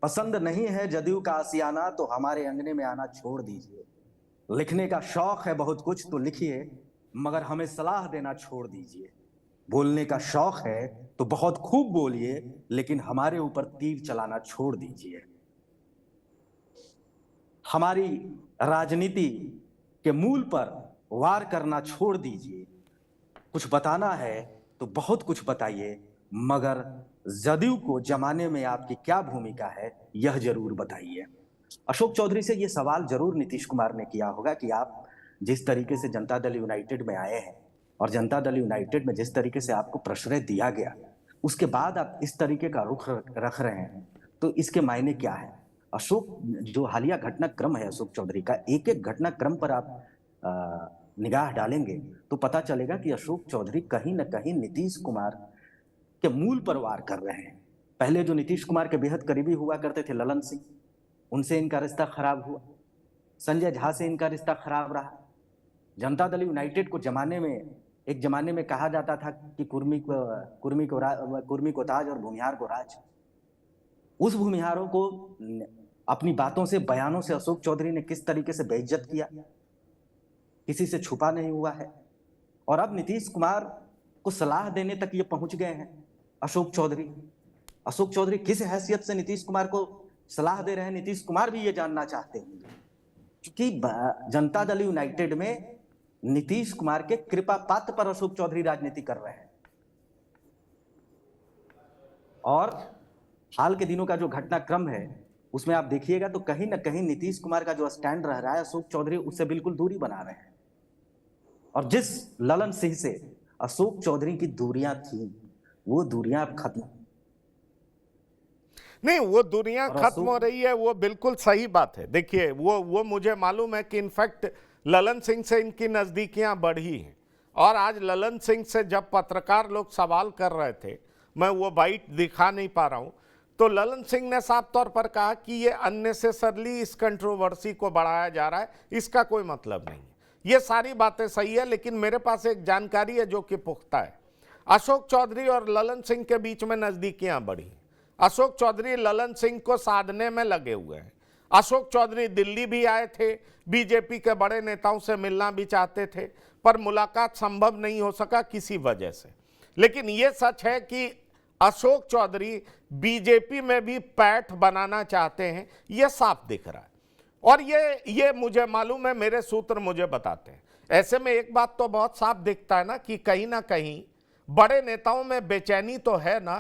पसंद नहीं है जदयू का आशियाना, तो हमारे अंगने में आना छोड़ दीजिए। लिखने का शौक है बहुत कुछ तो लिखिए, मगर हमें सलाह देना छोड़ दीजिए। बोलने का शौक है तो बहुत खूब बोलिए, लेकिन हमारे ऊपर तीर चलाना छोड़ दीजिए। हमारी राजनीति के मूल पर वार करना छोड़ दीजिए। कुछ बताना है तो बहुत कुछ बताइए, मगर जदयू को जमाने में आपकी क्या भूमिका है यह जरूर बताइए। अशोक चौधरी से यह सवाल जरूर नीतीश कुमार ने किया होगा कि आप जिस तरीके से जनता दल यूनाइटेड में आए हैं और जनता दल यूनाइटेड में जिस तरीके से आपको प्रश्रय दिया गया, उसके बाद आप इस तरीके का रुख रख रहे हैं, तो इसके मायने क्या है। अशोक जो हालिया घटनाक्रम है अशोक चौधरी का, एक एक घटनाक्रम पर आप निगाह डालेंगे तो पता चलेगा कि अशोक चौधरी कहीं न कहीं नीतीश कुमार के मूल पर वार कर रहे हैं। पहले जो नीतीश कुमार के बेहद करीबी हुआ करते थे ललन सिंह, उनसे इनका रिश्ता खराब हुआ। संजय झा से इनका रिश्ता खराब रहा। जनता दल यूनाइटेड को एक जमाने में कहा जाता था कि कुर्मी को ताज और भूमिहार को राज। उस भूमिहारों को अपनी बातों से, बयानों से अशोक चौधरी ने किस तरीके से बेइज्जत किया, किसी से छुपा नहीं हुआ है। और अब नीतीश कुमार को सलाह देने तक ये पहुंच गए हैं अशोक चौधरी किस हैसियत से नीतीश कुमार को सलाह दे रहे हैं, नीतीश कुमार भी ये जानना चाहते होंगे। क्योंकि जनता दल यूनाइटेड में नीतीश कुमार के कृपा पात्र पर अशोक चौधरी राजनीति कर रहे हैं। और हाल के दिनों का जो घटनाक्रम है उसमें आप देखिएगा तो कहीं ना कहीं नीतीश कुमार का जो स्टैंड रह रहा है, अशोक चौधरी उससे बिल्कुल दूरी बना रहे हैं। और जिस ललन सिंह से अशोक चौधरी की दूरियां थी, वो दूरियां अब खत्म नहीं, वो दूरियां खत्म हो रही है, वो बिल्कुल सही बात है। देखिए वो मुझे मालूम है कि इनफैक्ट ललन सिंह से इनकी नजदीकियां बढ़ी हैं। और आज ललन सिंह से जब पत्रकार लोग सवाल कर रहे थे, मैं वो बाइट दिखा नहीं पा रहा हूं, तो ललन सिंह ने साफ तौर पर कहा कि ये अननेसेसरली इस कंट्रोवर्सी को बढ़ाया जा रहा है, इसका कोई मतलब नहीं है। ये सारी बातें सही है, लेकिन मेरे पास एक जानकारी है जो कि पुख्ता है। अशोक चौधरी और ललन सिंह के बीच में नजदीकियां बढ़ी। अशोक चौधरी ललन सिंह को साधने में लगे हुए हैं। अशोक चौधरी दिल्ली भी आए थे, बीजेपी के बड़े नेताओं से मिलना भी चाहते थे, पर मुलाकात संभव नहीं हो सका किसी वजह से। लेकिन यह सच है कि अशोक चौधरी बीजेपी में भी पैठ बनाना चाहते हैं, यह साफ दिख रहा है। और ये मुझे मालूम है, मेरे सूत्र मुझे बताते हैं। ऐसे में एक बात तो बहुत साफ दिखता है ना कि कहीं ना कहीं बड़े नेताओं में बेचैनी तो है ना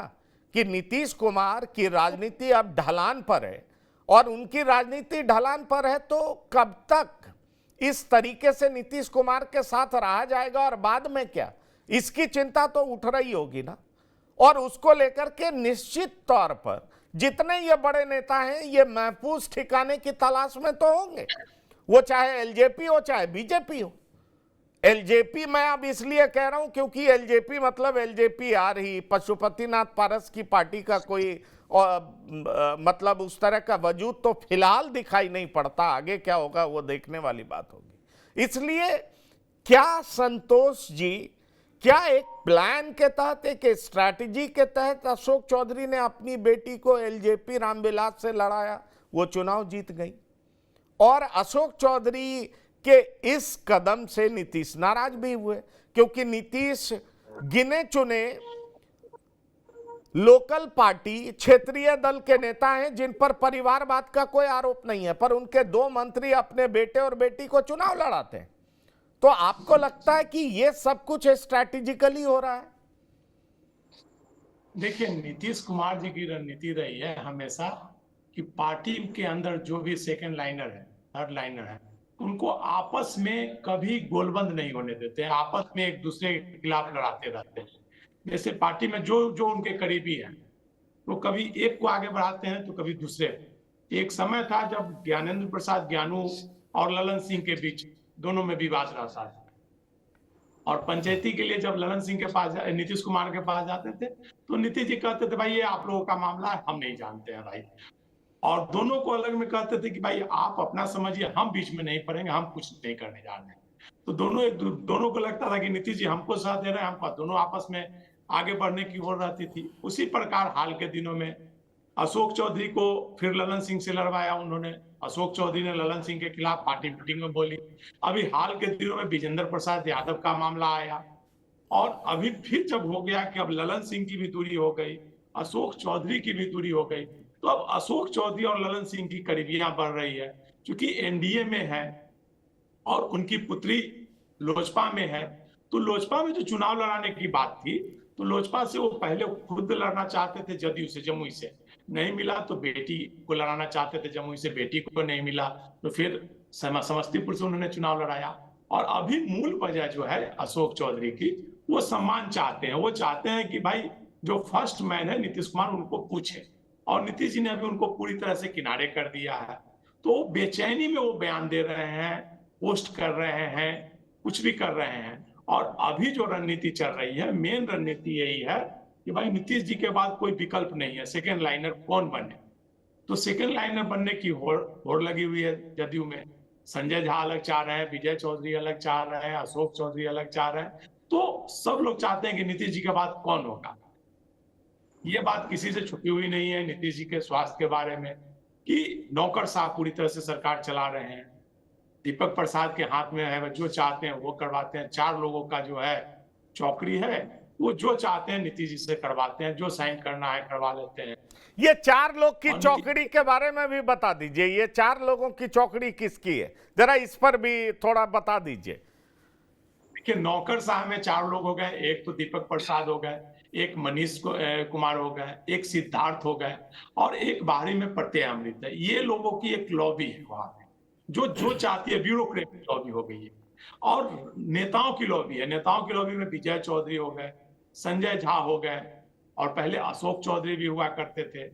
कि नीतीश कुमार की राजनीति अब ढलान पर है, और उनकी राजनीति ढलान पर है तो कब तक इस तरीके से नीतीश कुमार के साथ रहा जाएगा और बाद में क्या, इसकी चिंता तो उठ रही होगी ना। और उसको लेकर के निश्चित तौर पर जितने ये बड़े नेता हैं ये महफूज ठिकाने की तलाश में तो होंगे, वो चाहे एलजेपी हो चाहे बीजेपी हो। एलजेपी मैं अब इसलिए कह रहा हूं क्योंकि एलजेपी मतलब एलजेपी आ रही, पशुपतिनाथ पारस की पार्टी का कोई और मतलब उस तरह का वजूद तो फिलहाल दिखाई नहीं पड़ता। आगे क्या होगा वो देखने वाली बात होगी। इसलिए क्या संतोष जी, क्या एक प्लान के तहत, एक स्ट्रैटेजी के तहत अशोक चौधरी ने अपनी बेटी को एलजेपी रामविलास से लड़ाया, वो चुनाव जीत गई, और अशोक चौधरी के इस कदम से नीतीश नाराज भी हुए, क्योंकि नीतीश गिने चुने लोकल पार्टी क्षेत्रीय दल के नेता हैं जिन पर परिवारवाद का कोई आरोप नहीं है, पर उनके 2 मंत्री अपने बेटे और बेटी को चुनाव लड़ाते हैं। तो आपको लगता है कि ये सब कुछ स्ट्रैटेजिकली हो रहा है? देखिए, नीतीश कुमार जी की रणनीति रही है हमेशा कि पार्टी के अंदर जो भी सेकंड लाइनर है, थर्ड लाइनर है, उनको आपस में कभी गोलबंद नहीं होने देते हैं, आपस में एक दूसरे के खिलाफ लड़ाते रहते हैं। जैसे पार्टी में जो जो उनके करीबी हैं, तो कभी एक को आगे बढ़ाते हैं तो कभी दूसरे। एक समय था जब ज्ञानेंद्र प्रसाद ज्ञानू और ललन सिंह के बीच दोनों में विवाद रहता था, और पंचायती के लिए जब ललन सिंह के पास, नीतीश कुमार के पास जाते थे, तो नीतीश जी कहते थे भाई ये आप लोगों का मामला है, हम नहीं जानते हैं भाई। और दोनों को अलग में कहते थे कि भाई आप अपना समझिए, हम बीच में नहीं पड़ेंगे, हम कुछ नहीं करने जा रहे हैं। तो दोनों को लगता था कि नीतीश जी हमको साथ दे रहे हैं, हमको, दोनों आपस में आगे बढ़ने की ओर रहती थी। उसी प्रकार हाल के दिनों में अशोक चौधरी को फिर ललन सिंह से लड़वाया उन्होंने। अशोक चौधरी ने ललन सिंह के खिलाफ पार्टी मीटिंग में बोली। अभी हाल के दिनों में विजेंद्र प्रसाद यादव का मामला आया, और अभी फिर जब हो गया कि अब ललन सिंह की भी दूरी हो गई, अशोक चौधरी की भी दूरी हो गई, तो अब अशोक चौधरी और ललन सिंह की करीबियां बढ़ रही है। क्योंकि एनडीए में है और उनकी पुत्री लोजपा में है, तो लोजपा में जो चुनाव लड़ाने की बात थी, तो लोजपा से वो पहले खुद लड़ना चाहते थे, जदयू से, जमुई से नहीं मिला तो बेटी को लड़ाना चाहते थे, जमुई से बेटी को नहीं मिला तो फिर समस्तीपुर से उन्होंने चुनाव लड़ाया। और अभी मूल वजह जो है अशोक चौधरी की, वो सम्मान चाहते हैं। वो चाहते हैं कि भाई जो फर्स्ट मैन है नीतीश कुमार, उनको पूछे, और नीतीश जी ने अभी उनको पूरी तरह से किनारे कर दिया है। तो बेचैनी में वो बयान दे रहे हैं, पोस्ट कर रहे हैं, कुछ भी कर रहे हैं। और अभी जो रणनीति चल रही है, मेन रणनीति यही है कि भाई नीतीश जी के बाद कोई विकल्प नहीं है, सेकंड लाइनर कौन बने। तो सेकंड लाइनर बनने की होड़ लगी हुई है जदयू में। संजय झा अलग चाह रहे हैं, विजय चौधरी अलग चाह रहे हैं, अशोक चौधरी अलग चाह रहे हैं। तो सब लोग चाहते हैं कि नीतीश जी के बाद कौन होगा। ये बात किसी से छुपी हुई नहीं है नीतीश जी के स्वास्थ्य के बारे में, कि नौकरशाह पूरी तरह से सरकार चला रहे हैं। दीपक प्रसाद के हाथ में है, जो चाहते हैं वो करवाते हैं। 4 लोगों का जो है चौकड़ी है, वो जो चाहते हैं नीतीश जी से करवाते हैं, जो साइन करना है करवा लेते हैं। ये 4 लोग की चौकड़ी के बारे में भी बता दीजिए, ये 4 लोगों की चौकड़ी किसकी है, जरा इस पर भी थोड़ा बता दीजिए। देखिए, नौकरशाह में 4 लोग हो गए। एक तो दीपक प्रसाद हो गए, एक मनीष कुमार हो गए, एक सिद्धार्थ हो गए, और एक बाहरी में प्रत्यय अमृत है। ये लोगों की एक लॉबी है वहां पे, जो चाहती है, ब्यूरोक्रेटिक लॉबी हो गई है। और नेताओं की लॉबी है। नेताओं की लॉबी में विजय चौधरी हो गए, संजय झा हो गए, और पहले अशोक चौधरी भी हुआ करते थे।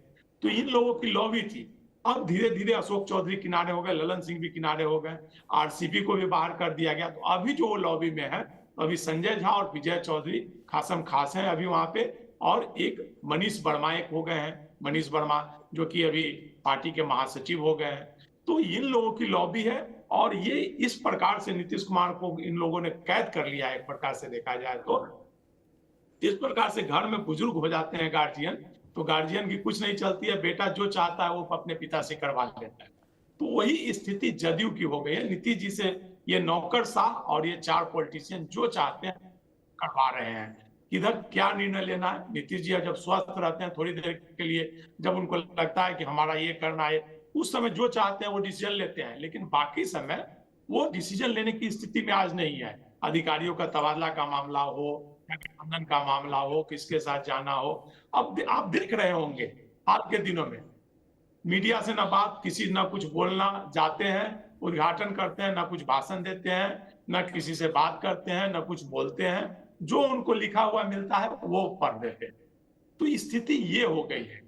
तो इन लोगों की लॉबी थी। अब धीरे धीरे अशोक चौधरी किनारे हो गए, ललन सिंह भी किनारे हो गए, आरसीपी को भी बाहर कर दिया गया। तो अभी जो वो लॉबी में है, अभी संजय झा और विजय चौधरी खासम खास हैं अभी वहां पे, और एक मनीष वर्मा एक हो गए हैं, मनीष वर्मा जो कि अभी पार्टी के महासचिव हो गए हैं। तो इन लोगों की लॉबी है, और ये इस प्रकार से नीतीश कुमार को इन लोगों ने कैद कर लिया है। एक प्रकार से देखा जाए तो इस प्रकार से घर में बुजुर्ग हो जाते हैं गार्जियन, तो गार्जियन की कुछ नहीं चलती है, बेटा जो चाहता है वो अपने पिता से करवा लेता है। तो वही स्थिति जदयू की हो गई है। नीतीश जी से ये नौकरशाह और ये 4 पॉलिटिशियन जो चाहते हैं करवा रहे हैं। इधर क्या निर्णय लेना है, नीतीश जी जब स्वस्थ रहते हैं थोड़ी देर के लिए, जब उनको लगता है कि हमारा ये करना है, उस समय जो चाहते हैं वो डिसीजन लेते हैं। लेकिन बाकी समय वो डिसीजन लेने की स्थिति में आज नहीं है। अधिकारियों का तबादला का मामला हो, गठबंधन का मामला हो, किसके साथ जाना हो, अब आप देख रहे होंगे आज के दिनों में मीडिया से ना बात, किसी ना कुछ बोलना, जाते हैं उद्घाटन करते हैं, ना कुछ भाषण देते हैं, ना किसी से बात करते हैं, ना कुछ बोलते हैं। जो उनको लिखा हुआ मिलता है वो पढ़ देते हैं। तो स्थिति ये हो गई है।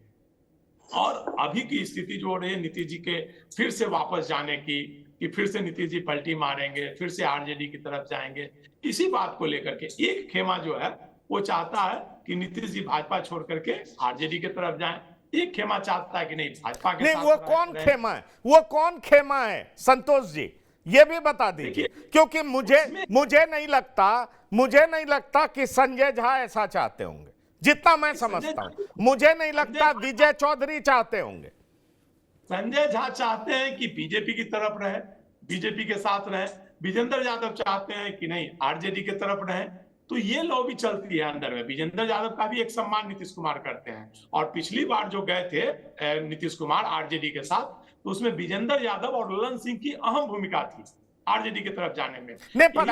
और अभी की स्थिति जो हो रही है नीतीश जी के फिर से वापस जाने की, कि फिर से नीतीश जी पलटी मारेंगे, फिर से आरजेडी की तरफ जाएंगे, इसी बात को लेकर के एक खेमा जो है वो चाहता है कि नीतीश जी भाजपा छोड़ करके आरजेडी की तरफ जाएं। एक खेमा चाहता है कि नहीं भाजपा के नहीं, साथ वो कौन खेमा है, वो कौन खेमा है संतोष जी, ये भी बता दीजिए, क्योंकि मुझे नहीं लगता कि संजय झा ऐसा चाहते होंगे, जितना मैं समझता हूं। मुझे नहीं लगता विजय चौधरी चाहते होंगे। संजय झा चाहते हैं कि बीजेपी की तरफ रहे, बीजेपी के साथ रहे। विजेंद्र यादव चाहते हैं कि नहीं आरजेडी की तरफ रहे। तो ये लॉबी चलती है अंदर में। विजेंद्र यादव का भी एक सम्मान नीतीश कुमार करते हैं, और पिछली बार जो गए थे नीतीश कुमार आरजेडी के साथ, तो उसमें विजेंद्र यादव और ललन सिंह की अहम भूमिका थी आरजेडी की तरफ जाने में। नहीं, पर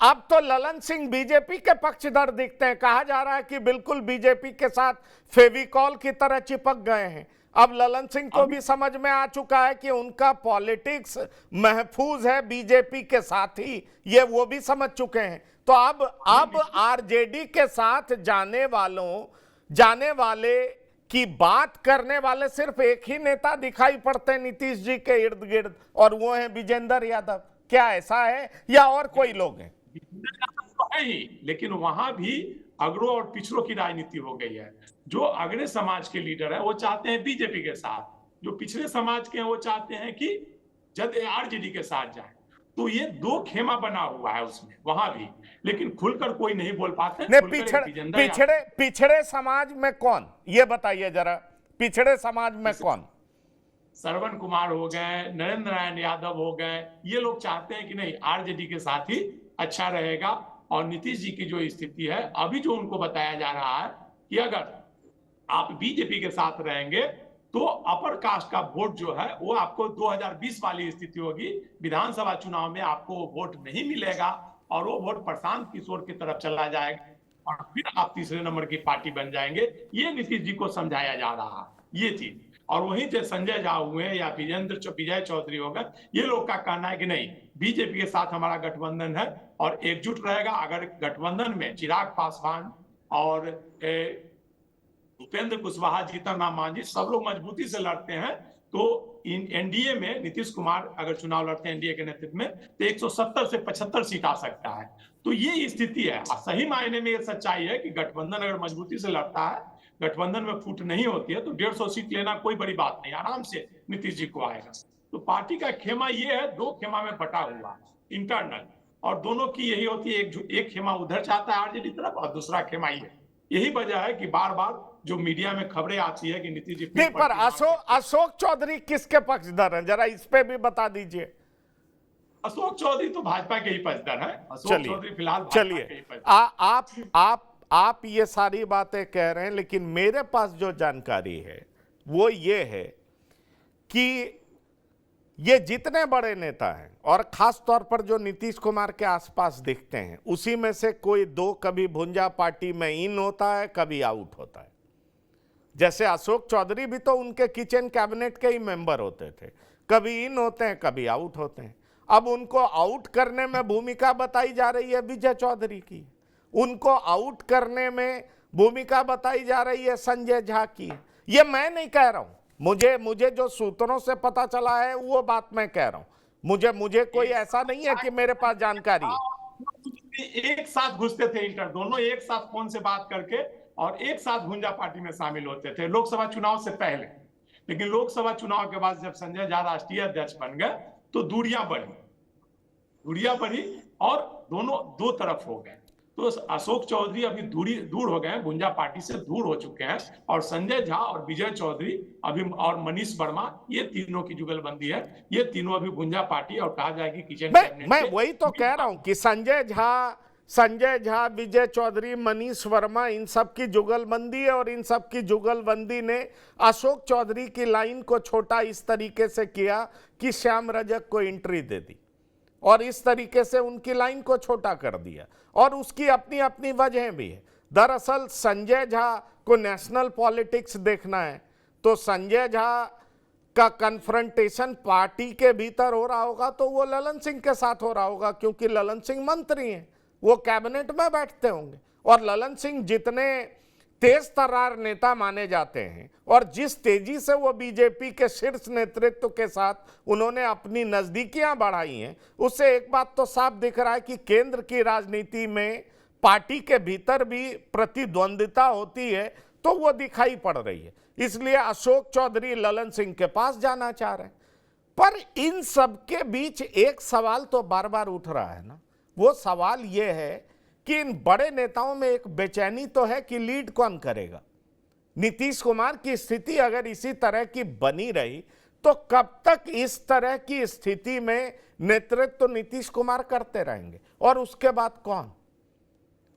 अब तो ललन सिंह बीजेपी के पक्षधर दिखते हैं। कहा जा रहा है कि बिल्कुल बीजेपी के साथ फेविकॉल की तरह चिपक गए हैं। अब ललन सिंह को भी समझ में आ चुका है कि उनका पॉलिटिक्स महफूज है बीजेपी के साथ ही, ये वो भी समझ चुके हैं। तो अब आरजेडी के साथ जाने वाले की बात करने वाले सिर्फ एक ही नेता दिखाई पड़ते हैं नीतीश जी के इर्द गिर्द, और वो है विजेंद्र यादव। क्या ऐसा है या और कोई लोग हैं? तो है ही, लेकिन वहां भी अगड़ों और पिछड़ों की राजनीति हो गई है। जो अगड़े समाज के लीडर है वो चाहते हैं बीजेपी के साथ, जो पिछड़े समाज के हैं वो चाहते हैं कि जब आरजेडी के साथ जाए। तो ये दो खेमा बना हुआ है उसमें वहां भी, लेकिन खुलकर कोई नहीं बोल पाते। पिछड़े समाज में कौन, ये बताइए जरा, पिछड़े समाज में कौन? श्रवण कुमार हो गए, नरेंद्र नारायण यादव हो गए, ये लोग चाहते हैं कि नहीं आरजेडी के साथ ही अच्छा रहेगा। और नीतीश जी की जो स्थिति है अभी, जो उनको बताया जा रहा है कि अगर आप बीजेपी के साथ रहेंगे तो अपर कास्ट का वोट जो है वो आपको 2020 वाली स्थिति होगी, विधानसभा चुनाव में आपको वोट नहीं मिलेगा और वो वोट प्रशांत किशोर की तरफ चला जाएगा और फिर आप तीसरे नंबर की पार्टी बन जाएंगे। ये नीतीश जी को समझाया जा रहा है ये चीज। और वहीं से संजय झा हुए या विजय चौधरी होगा, ये लोग का कहना है कि नहीं बीजेपी के साथ हमारा गठबंधन है और एकजुट रहेगा। अगर गठबंधन में चिराग पासवान और उपेंद्र कुशवाहा, जीतन राम मांझी सब लोग मजबूती से लड़ते हैं, तो एनडीए में नीतीश कुमार अगर चुनाव लड़ते हैं एनडीए के नेतृत्व में तो 170 से 75 सीट आ सकता है। तो ये स्थिति है। सही मायने में ये सच्चाई है कि गठबंधन अगर मजबूती से लड़ता है, गठबंधन में फूट नहीं होती है, तो 150 सीट लेना कोई बड़ी बात नहीं, आराम से नीतीश जी को आएगा। तो पार्टी का खेमा ये है, दो खेमा में बटा हुआ है इंटरनल, और दोनों की यही होती है, एक खेमा उधर चाहता है आरजेडी तरफ और दूसरा खेमा ये। यही वजह है कि बार बार जो मीडिया में खबरें आती है कि नीतीश जी नहीं, पर अशोक चौधरी किसके पक्षधर हैं, जरा इस पे भी बता दीजिए। अशोक चौधरी तो भाजपा के ही पक्षधर है। अशोक चौधरी फिलहाल चलिए, आप ये सारी बातें कह रहे हैं, लेकिन मेरे पास जो जानकारी है वो ये है कि ये जितने बड़े नेता हैं और खास तौर पर जो नीतीश कुमार के आसपास दिखते हैं, उसी में से कोई दो कभी भुंजा पार्टी में इन होता है, कभी आउट होता है। जैसे अशोक चौधरी भी तो उनके किचन कैबिनेट के ही मेंबर होते थे, कभी इन होते हैं कभी आउट होते हैं। अब उनको आउट करने में भूमिका बताई जा रही है विजय चौधरी की, उनको आउट करने में भूमिका बताई जा रही है संजय झा की। ये मैं नहीं कह रहा हूं, मुझे जो सूत्रों से पता चला है वो बात मैं कह रहा हूं। मुझे कोई ऐसा नहीं है कि मेरे पास जानकारी है। एक साथ घुसते थे इंटर, दोनों एक साथ फोन से बात करके और एक साथ भुंजा पार्टी में शामिल होते थे लोकसभा चुनाव से पहले। लेकिन लोकसभा चुनाव के बाद जब संजय झा राष्ट्रीय अध्यक्ष बन गए तो दूरियां बढ़ी और दोनों दो तरफ हो गए। तो अशोक चौधरी अभी दूर हो गए, भुंजा पार्टी से दूर हो चुके हैं, और संजय झा और विजय चौधरी अभी और मनीष वर्मा, ये तीनों की जुगलबंदी है। ये तीनों अभी भुंजा पार्टी और कहा जाए कि किचन कैबिनेट। मैं वही तो कह रहा हूं कि संजय झा, विजय चौधरी, मनीष वर्मा, इन सब की जुगलबंदी है, और इन सब की जुगलबंदी ने अशोक चौधरी की लाइन को छोटा इस तरीके से किया कि श्याम रजक को एंट्री दे दी, और इस तरीके से उनकी लाइन को छोटा कर दिया। और उसकी अपनी अपनी वजह भी है। दरअसल संजय झा को नेशनल पॉलिटिक्स देखना है तो संजय झा का कन्फ्रंटेशन पार्टी के भीतर हो रहा होगा तो वो ललन सिंह के साथ हो रहा होगा, क्योंकि ललन सिंह मंत्री हैं, वो कैबिनेट में बैठते होंगे। और ललन सिंह जितने तेज तर्रार नेता माने जाते हैं और जिस तेजी से वो बीजेपी के शीर्ष नेतृत्व के साथ उन्होंने अपनी नजदीकियां बढ़ाई हैं, उससे एक बात तो साफ दिख रहा है कि केंद्र की राजनीति में पार्टी के भीतर भी प्रतिद्वंदिता होती है, तो वो दिखाई पड़ रही है। इसलिए अशोक चौधरी ललन सिंह के पास जाना चाह रहे हैं। पर इन सब के बीच एक सवाल तो बार बार उठ रहा है ना, वो सवाल ये है कि इन बड़े नेताओं में एक बेचैनी तो है कि लीड कौन करेगा। नीतीश कुमार की स्थिति अगर इसी तरह की बनी रही तो कब तक इस तरह की स्थिति में नेतृत्व नीतीश कुमार करते रहेंगे, और उसके बाद कौन?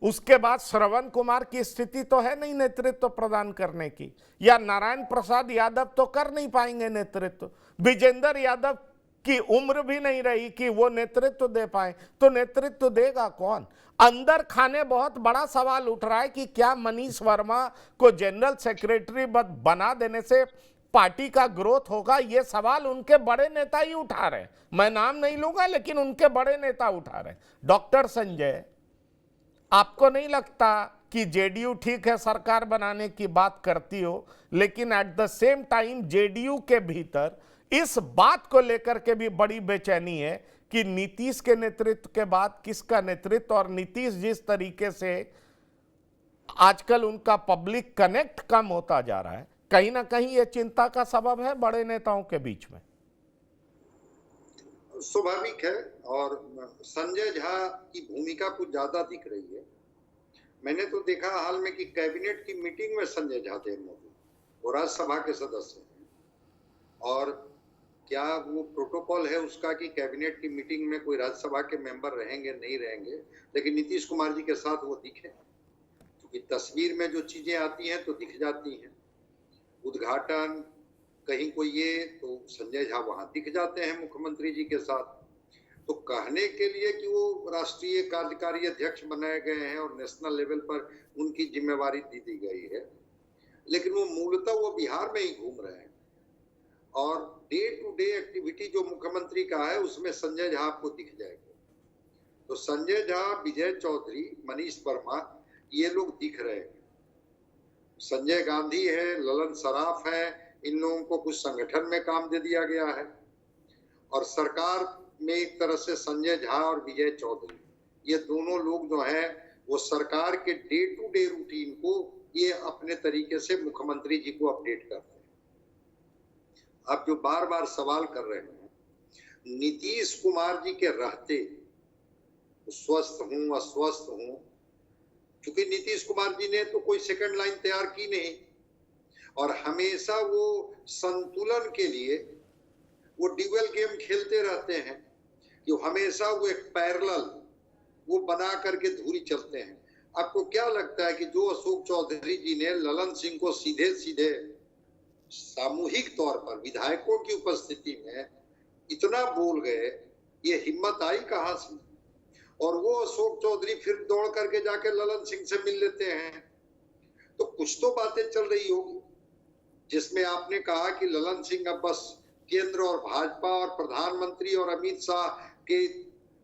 उसके बाद श्रवण कुमार की स्थिति तो है नहीं नेतृत्व प्रदान करने की, या नारायण प्रसाद यादव तो कर नहीं पाएंगे नेतृत्व, विजेंद्र यादव की उम्र भी नहीं रही कि वो नेतृत्व दे पाए, तो नेतृत्व देगा कौन? अंदर खाने बहुत बड़ा सवाल उठ रहा है कि क्या मनीष वर्मा को जनरल सेक्रेटरी बना देने से पार्टी का ग्रोथ होगा। ये सवाल उनके बड़े नेता ही उठा रहे हैं, मैं नाम नहीं लूंगा लेकिन उनके बड़े नेता उठा रहे हैं। डॉक्टर संजय, आपको नहीं लगता कि जेडीयू ठीक है सरकार बनाने की बात करती हो, लेकिन at the same time JDU के भीतर इस बात को लेकर के भी बड़ी बेचैनी है कि नीतीश के नेतृत्व के बाद किसका नेतृत्व, और नीतीश जिस तरीके से आजकल उनका पब्लिक कनेक्ट कम होता जा रहा है, कहीं ना कहीं ये चिंता का सबब है बड़े नेताओं के बीच में। स्वाभाविक है, और संजय झा की भूमिका कुछ ज्यादा दिख रही है। मैंने तो देखा हाल में कि कैबिनेट की मीटिंग में संजय झा थे मौजूद, वो राज्यसभा के सदस्य हैं, और क्या वो प्रोटोकॉल है उसका कि कैबिनेट की मीटिंग में कोई राज्यसभा के मेंबर रहेंगे नहीं रहेंगे, लेकिन नीतीश कुमार जी के साथ वो दिखे, क्योंकि तस्वीर में जो चीजें आती हैं तो दिख जाती हैं। उद्घाटन कहीं कोई ये, तो संजय झा वहां दिख जाते हैं मुख्यमंत्री जी के साथ। तो कहने के लिए कि वो राष्ट्रीय कार्यकारी अध्यक्ष बनाए गए हैं और नेशनल लेवल पर उनकी जिम्मेवारी दी दी गई है, लेकिन वो मूलतः वो बिहार में ही घूम रहे हैं, और डे टू डे एक्टिविटी जो मुख्यमंत्री का है उसमें संजय झा आपको दिख जाएगा। तो संजय झा, विजय चौधरी, मनीष वर्मा, ये लोग दिख रहे हैं। संजय गांधी है, ललन सराफ है, इन लोगों को कुछ संगठन में काम दे दिया गया है, और सरकार में एक तरह से संजय झा और विजय चौधरी, ये दोनों लोग जो हैं वो सरकार के डे टू डे रूटीन को ये अपने तरीके से मुख्यमंत्री जी को अपडेट करते हैं। आप जो बार बार सवाल कर रहे हैं, नीतीश कुमार जी के रहते स्वस्थ हूं अस्वस्थ हूं, क्योंकि नीतीश कुमार जी ने तो कोई सेकंड लाइन तैयार की नहीं, और हमेशा वो संतुलन के लिए वो ड्यूअल गेम खेलते रहते हैं, कि हमेशा वो एक पैरेलल वो बना करके धुरी चलते हैं। आपको क्या लगता है कि जो अशोक चौधरी जी ने ललन सिंह को सीधे सीधे सामूहिक तौर पर विधायकों की उपस्थिति में इतना बोल गए, ये हिम्मत आई कहां से? और वो अशोक चौधरी फिर दौड़ करके जाके ललन सिंह से मिल लेते हैं। तो कुछ तो बातें चल रही होगी, जिसमें आपने कहा कि ललन सिंह अब बस केंद्र और भाजपा और प्रधानमंत्री और अमित शाह के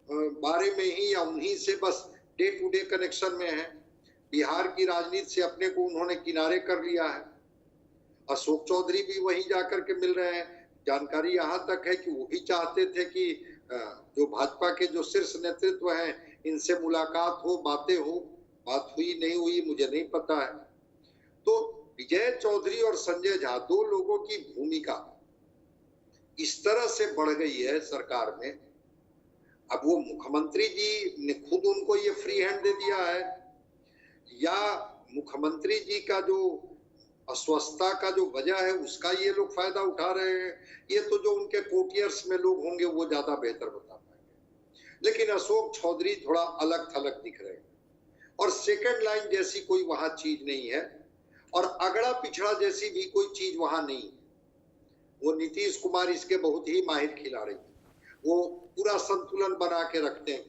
बारे में ही, या उन्हीं से बस डे टू डे कनेक्शन में है। बिहार की राजनीति से अपने को उन्होंने किनारे कर लिया है। अशोक चौधरी भी वहीं जाकर के मिल रहे हैं। जानकारी यहाँ तक है कि वो भी चाहते थे कि जो भाजपा के जो शीर्ष नेतृत्व हैं इनसे मुलाकात हो, बातें हो। बात हुई नहीं हुई मुझे नहीं पता है। तो विजय चौधरी और संजय झा, दो लोगों की भूमिका इस तरह से बढ़ गई है सरकार में। अब वो मुख्यमंत्री जी ने खुद उनको ये फ्री हैंड दे दिया है, या मुख्यमंत्री जी का जो अस्वस्थता का जो वजह है उसका ये लोग फायदा उठा रहे हैं। ये तो जो उनके कोटियर्स में लोग होंगे वो ज्यादा बेहतर बता पाएंगे, लेकिन अशोक चौधरी थोड़ा अलग थलग दिख रहे हैं, और सेकंड लाइन जैसी कोई वहां चीज नहीं है, और अगड़ा पिछड़ा जैसी भी कोई चीज वहां नहीं है। वो नीतीश कुमार इसके बहुत ही माहिर खिलाड़ी हैं। वो पूरा संतुलन बना के रखते हैं,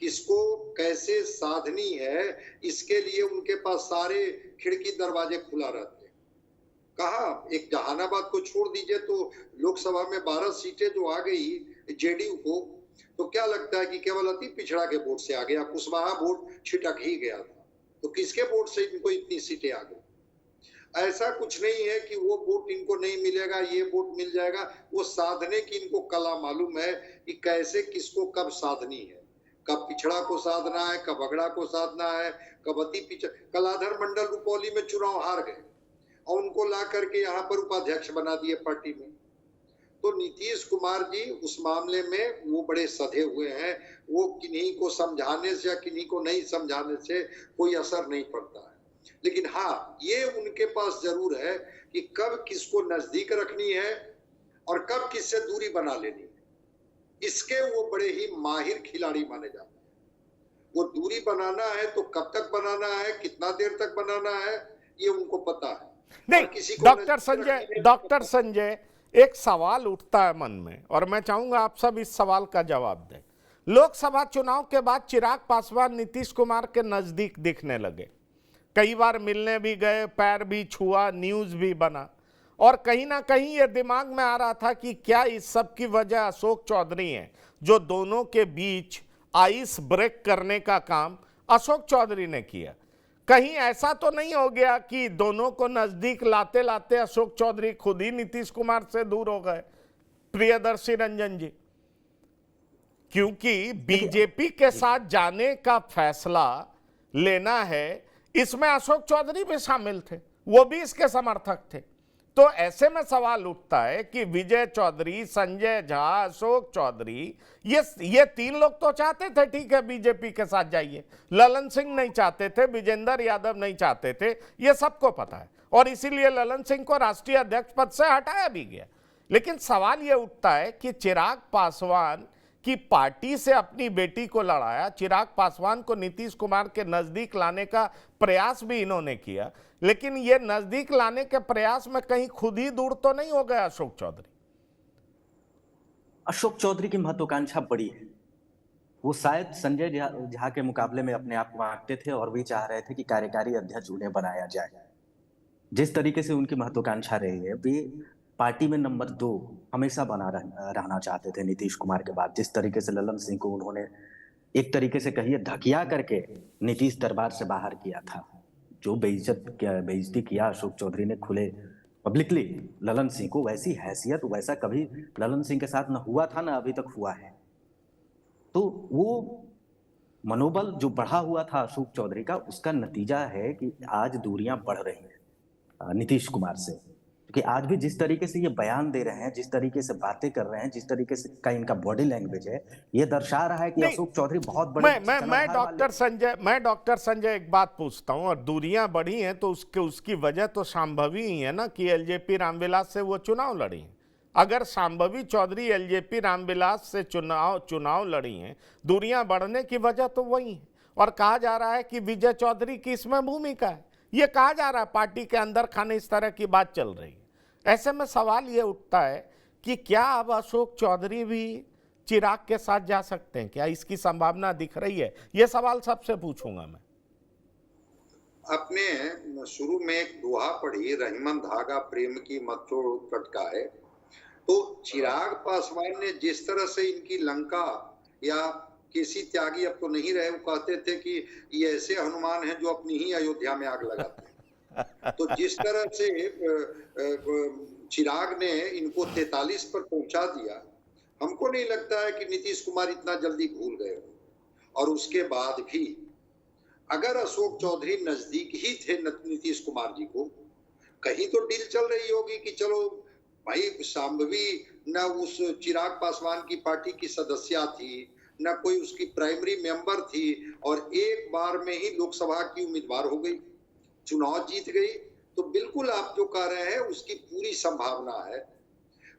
किसको कैसे साधनी है, इसके लिए उनके पास सारे खिड़की दरवाजे खुला रहते हैं। कहा एक जहानाबाद को छोड़ दीजिए तो लोकसभा में 12 सीटें जो आ गई जेडीयू को, तो क्या लगता है कि केवल अति पिछड़ा के वोट से आ गया? कुशवाहा वोट छिटक ही गया था, तो किसके वोट से इनको इतनी सीटें आ गई? ऐसा कुछ नहीं है कि वो वोट इनको नहीं मिलेगा, ये वोट मिल जाएगा। वो साधने की इनको कला मालूम है कि कैसे किसको कब साधनी है, कब पिछड़ा को साधना है, कब अगड़ा को साधना है, कब अति पिछड़ा। कलाधर मंडल रुपौली में चुनाव हार गए, और उनको ला करके यहाँ पर उपाध्यक्ष बना दिए पार्टी में। तो नीतीश कुमार जी उस मामले में वो बड़े सधे हुए हैं। वो किन्हीं को समझाने से या किन्हीं को नहीं समझाने से कोई असर नहीं पड़ता है। लेकिन हाँ, ये उनके पास जरूर है कि कब किसको नजदीक रखनी है और कब किससे दूरी बना लेनी है। इसके वो बड़े ही माहिर खिलाड़ी माने जाते हैं। वो दूरी बनाना है तो कब तक बनाना है, कितना देर तक बनाना है, ये उनको पता है। नहीं, किसी को डॉक्टर संजय, एक सवाल उठता है मन में और मैं चाहूंगा आप सब इस सवाल का जवाब दें। लोकसभा चुनाव के बाद चिराग पासवान नीतीश कुमार के नजदीक दिखने लगे, कई बार मिलने भी गए, पैर भी छुआ, न्यूज भी बना, और कहीं ना कहीं ये दिमाग में आ रहा था कि क्या इस सब की वजह अशोक चौधरी है, जो दोनों के बीच आइस ब्रेक करने का काम अशोक चौधरी ने किया। कहीं ऐसा तो नहीं हो गया कि दोनों को नजदीक लाते लाते अशोक चौधरी खुद ही नीतीश कुमार से दूर हो गए? प्रियदर्शी रंजन जी, क्योंकि बीजेपी के साथ जाने का फैसला लेना है, इसमें अशोक चौधरी भी शामिल थे, वो भी इसके समर्थक थे। तो ऐसे में सवाल उठता है कि विजय चौधरी, संजय झा, अशोक चौधरी, ये तीन लोग तो चाहते थे ठीक है बीजेपी के साथ जाइए, ललन सिंह नहीं चाहते थे, विजेंद्र यादव नहीं चाहते थे, ये सबको पता है, और इसीलिए ललन सिंह को राष्ट्रीय अध्यक्ष पद से हटाया भी गया। लेकिन सवाल ये उठता है कि चिराग पासवान की पार्टी से अपनी बेटी को लड़ाया, चिराग पासवान को नीतीश कुमार के नजदीक लाने का प्रयास भी इन्होंने किया, लेकिन ये नजदीक लाने के प्रयास में कहीं खुद ही दूर तो नहीं हो गया अशोक चौधरी? अशोक चौधरी की महत्वाकांक्षा बड़ी है। वो शायद संजय झा के मुकाबले में अपने आप को आंकते थे और भी चाह रहे थे कि कार्यकारी अध्यक्ष उन्हें बनाया जाए। जिस तरीके से उनकी महत्वाकांक्षा रही है, वे पार्टी में नंबर 2 हमेशा बना रहना चाहते थे नीतीश कुमार के बाद। जिस तरीके से ललन सिंह को उन्होंने एक तरीके से कहिए धकिया करके नीतीश दरबार से बाहर किया था, जो बेइज्जती किया अशोक चौधरी ने खुले पब्लिकली ललन सिंह को, वैसी हैसियत वैसा कभी ललन सिंह के साथ न हुआ था, न अभी तक हुआ है। तो वो मनोबल जो बढ़ा हुआ था अशोक चौधरी का, उसका नतीजा है कि आज दूरियां बढ़ रही हैं नीतीश कुमार से। क्योंकि आज भी जिस तरीके से ये बयान दे रहे हैं, जिस तरीके से बातें कर रहे हैं, जिस तरीके से का इनका बॉडी लैंग्वेज है, ये दर्शा रहा है कि अशोक चौधरी बहुत बड़े। मैं डॉक्टर संजय एक बात पूछता हूं, और दूरियां बढ़ी हैं तो उसकी वजह तो संभवी ही है ना कि एलजेपी रामविलास से वो चुनाव लड़ी हैं। अगर संभवी चौधरी एलजेपी रामविलास से चुनाव लड़ी हैं, दूरियां बढ़ने की वजह तो वही है। और कहा जा रहा है कि विजय चौधरी की इसमें भूमिका है, ये कहा जा रहा है, पार्टी के अंदर खाने इस तरह की बात चल रही है। ऐसे में सवाल ये उठता है कि क्या अब अशोक चौधरी भी चिराग के साथ जा सकते हैं? क्या इसकी संभावना दिख रही है? ये सवाल सबसे पूछूंगा मैं। अपने शुरू में एक दोहा पढ़ी, रहीमन धागा प्रेम की मत तोड़ कटकाए। तो चिराग पासवान ने जिस तरह से इनकी लंका, या केसी त्यागी अब तो नहीं रहे, वो कहते थे कि ये ऐसे हनुमान हैं जो अपनी ही अयोध्या में आग लगाते हैं। तो जिस तरह से चिराग ने इनको 43 पर पहुंचा दिया, हमको नहीं लगता है कि नीतीश कुमार इतना जल्दी भूल गए हो। और उसके बाद भी अगर अशोक चौधरी नजदीक ही थे नीतीश कुमार जी को, कहीं तो डील चल रही होगी कि चलो भाई, शांभवी न उस चिराग पासवान की पार्टी की सदस्या थी, न कोई उसकी प्राइमरी मेंबर थी, और एक बार में ही लोकसभा की उम्मीदवार हो गई, चुनाव जीत गई। तो बिल्कुल आप जो कह रहे हैं उसकी पूरी संभावना है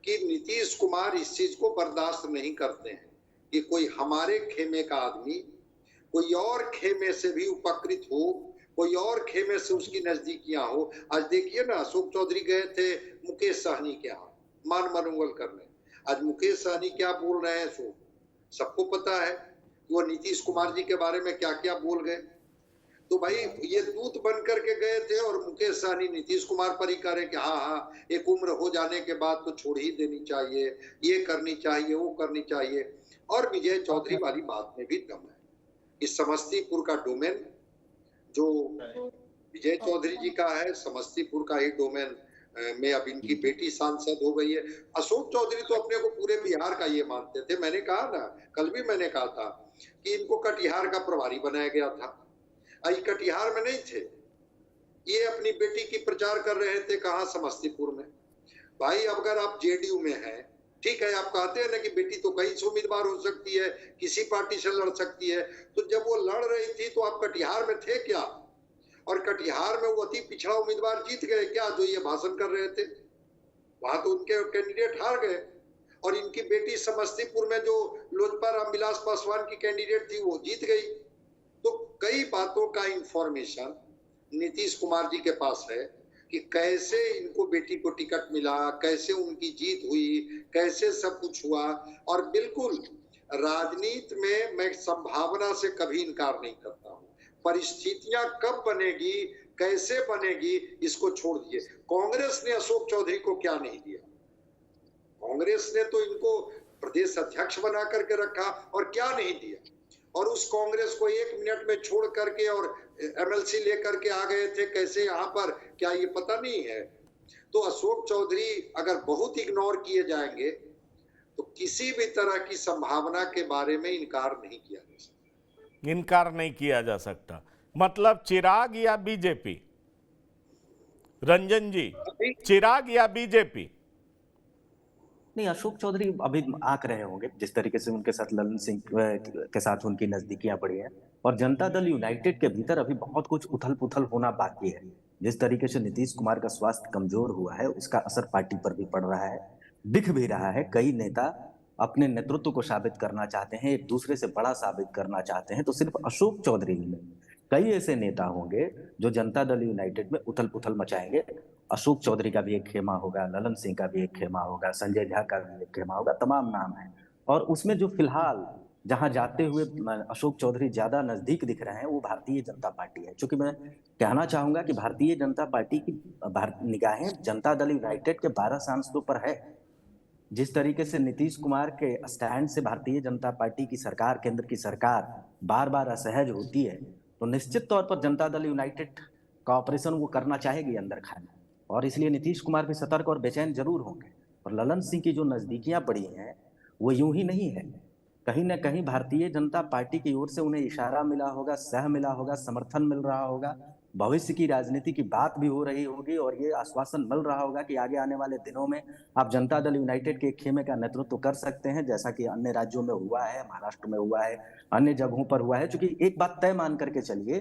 कि नीतीश कुमार इस चीज को बर्दाश्त नहीं करते हैं कि कोई हमारे खेमे का आदमी कोई और खेमे से भी उपकृत हो, कोई और खेमे से उसकी नजदीकियां हो। आज देखिए ना, अशोक चौधरी गए थे मुकेश सहनी के यहाँ मान मनोबल करने। आज मुकेश सहनी क्या बोल रहे हैं सबको पता है, वो नीतीश कुमार जी के बारे में क्या क्या बोल गए। तो भाई ये दूत बन करके गए थे, और मुकेश सहनी नीतीश कुमार पर ही कह रहे कि हाँ, एक उम्र हो जाने के बाद तो छोड़ ही देनी चाहिए, ये करनी चाहिए, वो करनी चाहिए। और विजय चौधरी वाली बात में भी दम है। इस समस्तीपुर का डोमेन जो विजय चौधरी जी का है, समस्तीपुर का ही डोमेन में अब इनकी बेटी सांसद हो गई है। अशोक चौधरी तो अपने को पूरे बिहार का ये मानते थे। मैंने कहा ना, कल भी मैंने कहा था कि इनको कटिहार का प्रभारी बनाया गया था। कटिहार में नहीं थे, ये अपनी बेटी की प्रचार कर रहे थे कहाँ, समस्तीपुर में। भाई अगर आप जेडीयू में हैं, ठीक है, आप कहते हैं ना कि बेटी तो कई से उम्मीदवार हो सकती है, किसी पार्टी से लड़ सकती है, तो जब वो लड़ रही थी तो आप कटिहार में थे क्या? और कटिहार में वो अति पिछड़ा उम्मीदवार जीत गए क्या, जो ये भाषण कर रहे थे? वहां तो उनके कैंडिडेट हार गए। और इनकी बेटी समस्तीपुर में जो लोजपा रामविलास पासवान की कैंडिडेट थी वो जीत गई। तो कई बातों का इंफॉर्मेशन नीतीश कुमार जी के पास है कि कैसे इनको बेटी को टिकट मिला, कैसे उनकी जीत हुई, कैसे सब कुछ हुआ। और बिल्कुल राजनीति में मैं संभावना से कभी इनकार नहीं करता हूं। परिस्थितियां कब बनेगी, कैसे बनेगी, इसको छोड़ दिए। कांग्रेस ने अशोक चौधरी को क्या नहीं दिया? कांग्रेस ने तो इनको प्रदेश अध्यक्ष बना करके रखा और क्या नहीं दिया। और उस कांग्रेस को 1 मिनट में छोड़ करके और एमएलसी लेकर के आ गए थे कैसे यहाँ पर, क्या ये पता नहीं है? तो अशोक चौधरी अगर बहुत इग्नोर किए जाएंगे तो किसी भी तरह की संभावना के बारे में इनकार नहीं किया जा सकता। इनकार नहीं किया जा सकता। मतलब चिराग या बीजेपी? रंजन जी, चिराग या बीजेपी? नहीं, अशोक चौधरी अभी आंक रहे होंगे, जिस तरीके से उनके साथ ललन सिंह के साथ उनकी नजदीकियां बढ़ी हैं। और जनता दल यूनाइटेड के भीतर अभी बहुत कुछ उथल पुथल होना बाकी है। जिस तरीके से नीतीश कुमार का स्वास्थ्य कमजोर हुआ है, उसका असर पार्टी पर भी पड़ रहा है, दिख भी रहा है। कई नेता अपने नेतृत्व को साबित करना चाहते हैं, एक दूसरे से बड़ा साबित करना चाहते हैं। तो सिर्फ अशोक चौधरी ही नहीं, कई ऐसे नेता होंगे जो जनता दल यूनाइटेड में उथल पुथल मचाएंगे। अशोक चौधरी का भी एक खेमा होगा, ललन सिंह का भी एक खेमा होगा, संजय झा का भी एक खेमा होगा, तमाम नाम है। और उसमें जो फिलहाल जहां जाते हुए अशोक चौधरी ज्यादा नजदीक दिख रहे हैं वो भारतीय जनता पार्टी है। क्योंकि मैं कहना चाहूंगा कि भारतीय जनता पार्टी की निगाहें जनता दल यूनाइटेड के 12 सांसदों पर है। जिस तरीके से नीतीश कुमार के स्टैंड से भारतीय जनता पार्टी की सरकार, केंद्र की सरकार बार बार असहज होती है, तो निश्चित तौर पर जनता दल यूनाइटेड का ऑपरेशन वो करना चाहेगी अंदर खाने। और इसलिए नीतीश कुमार भी सतर्क और बेचैन जरूर होंगे। और ललन सिंह की जो नजदीकियां पड़ी हैं वो यूं ही नहीं है, कहीं ना कहीं भारतीय जनता पार्टी की ओर से उन्हें इशारा मिला होगा, सह मिला होगा, समर्थन मिल रहा होगा, भविष्य की राजनीति की बात भी हो रही होगी। और ये आश्वासन मिल रहा होगा कि आगे आने वाले दिनों में आप जनता दल यूनाइटेड के खेमे का नेतृत्व कर सकते हैं, जैसा कि अन्य राज्यों में हुआ है, महाराष्ट्र में हुआ है, अन्य जगहों पर हुआ है। क्योंकि एक बात तय मान करके चलिए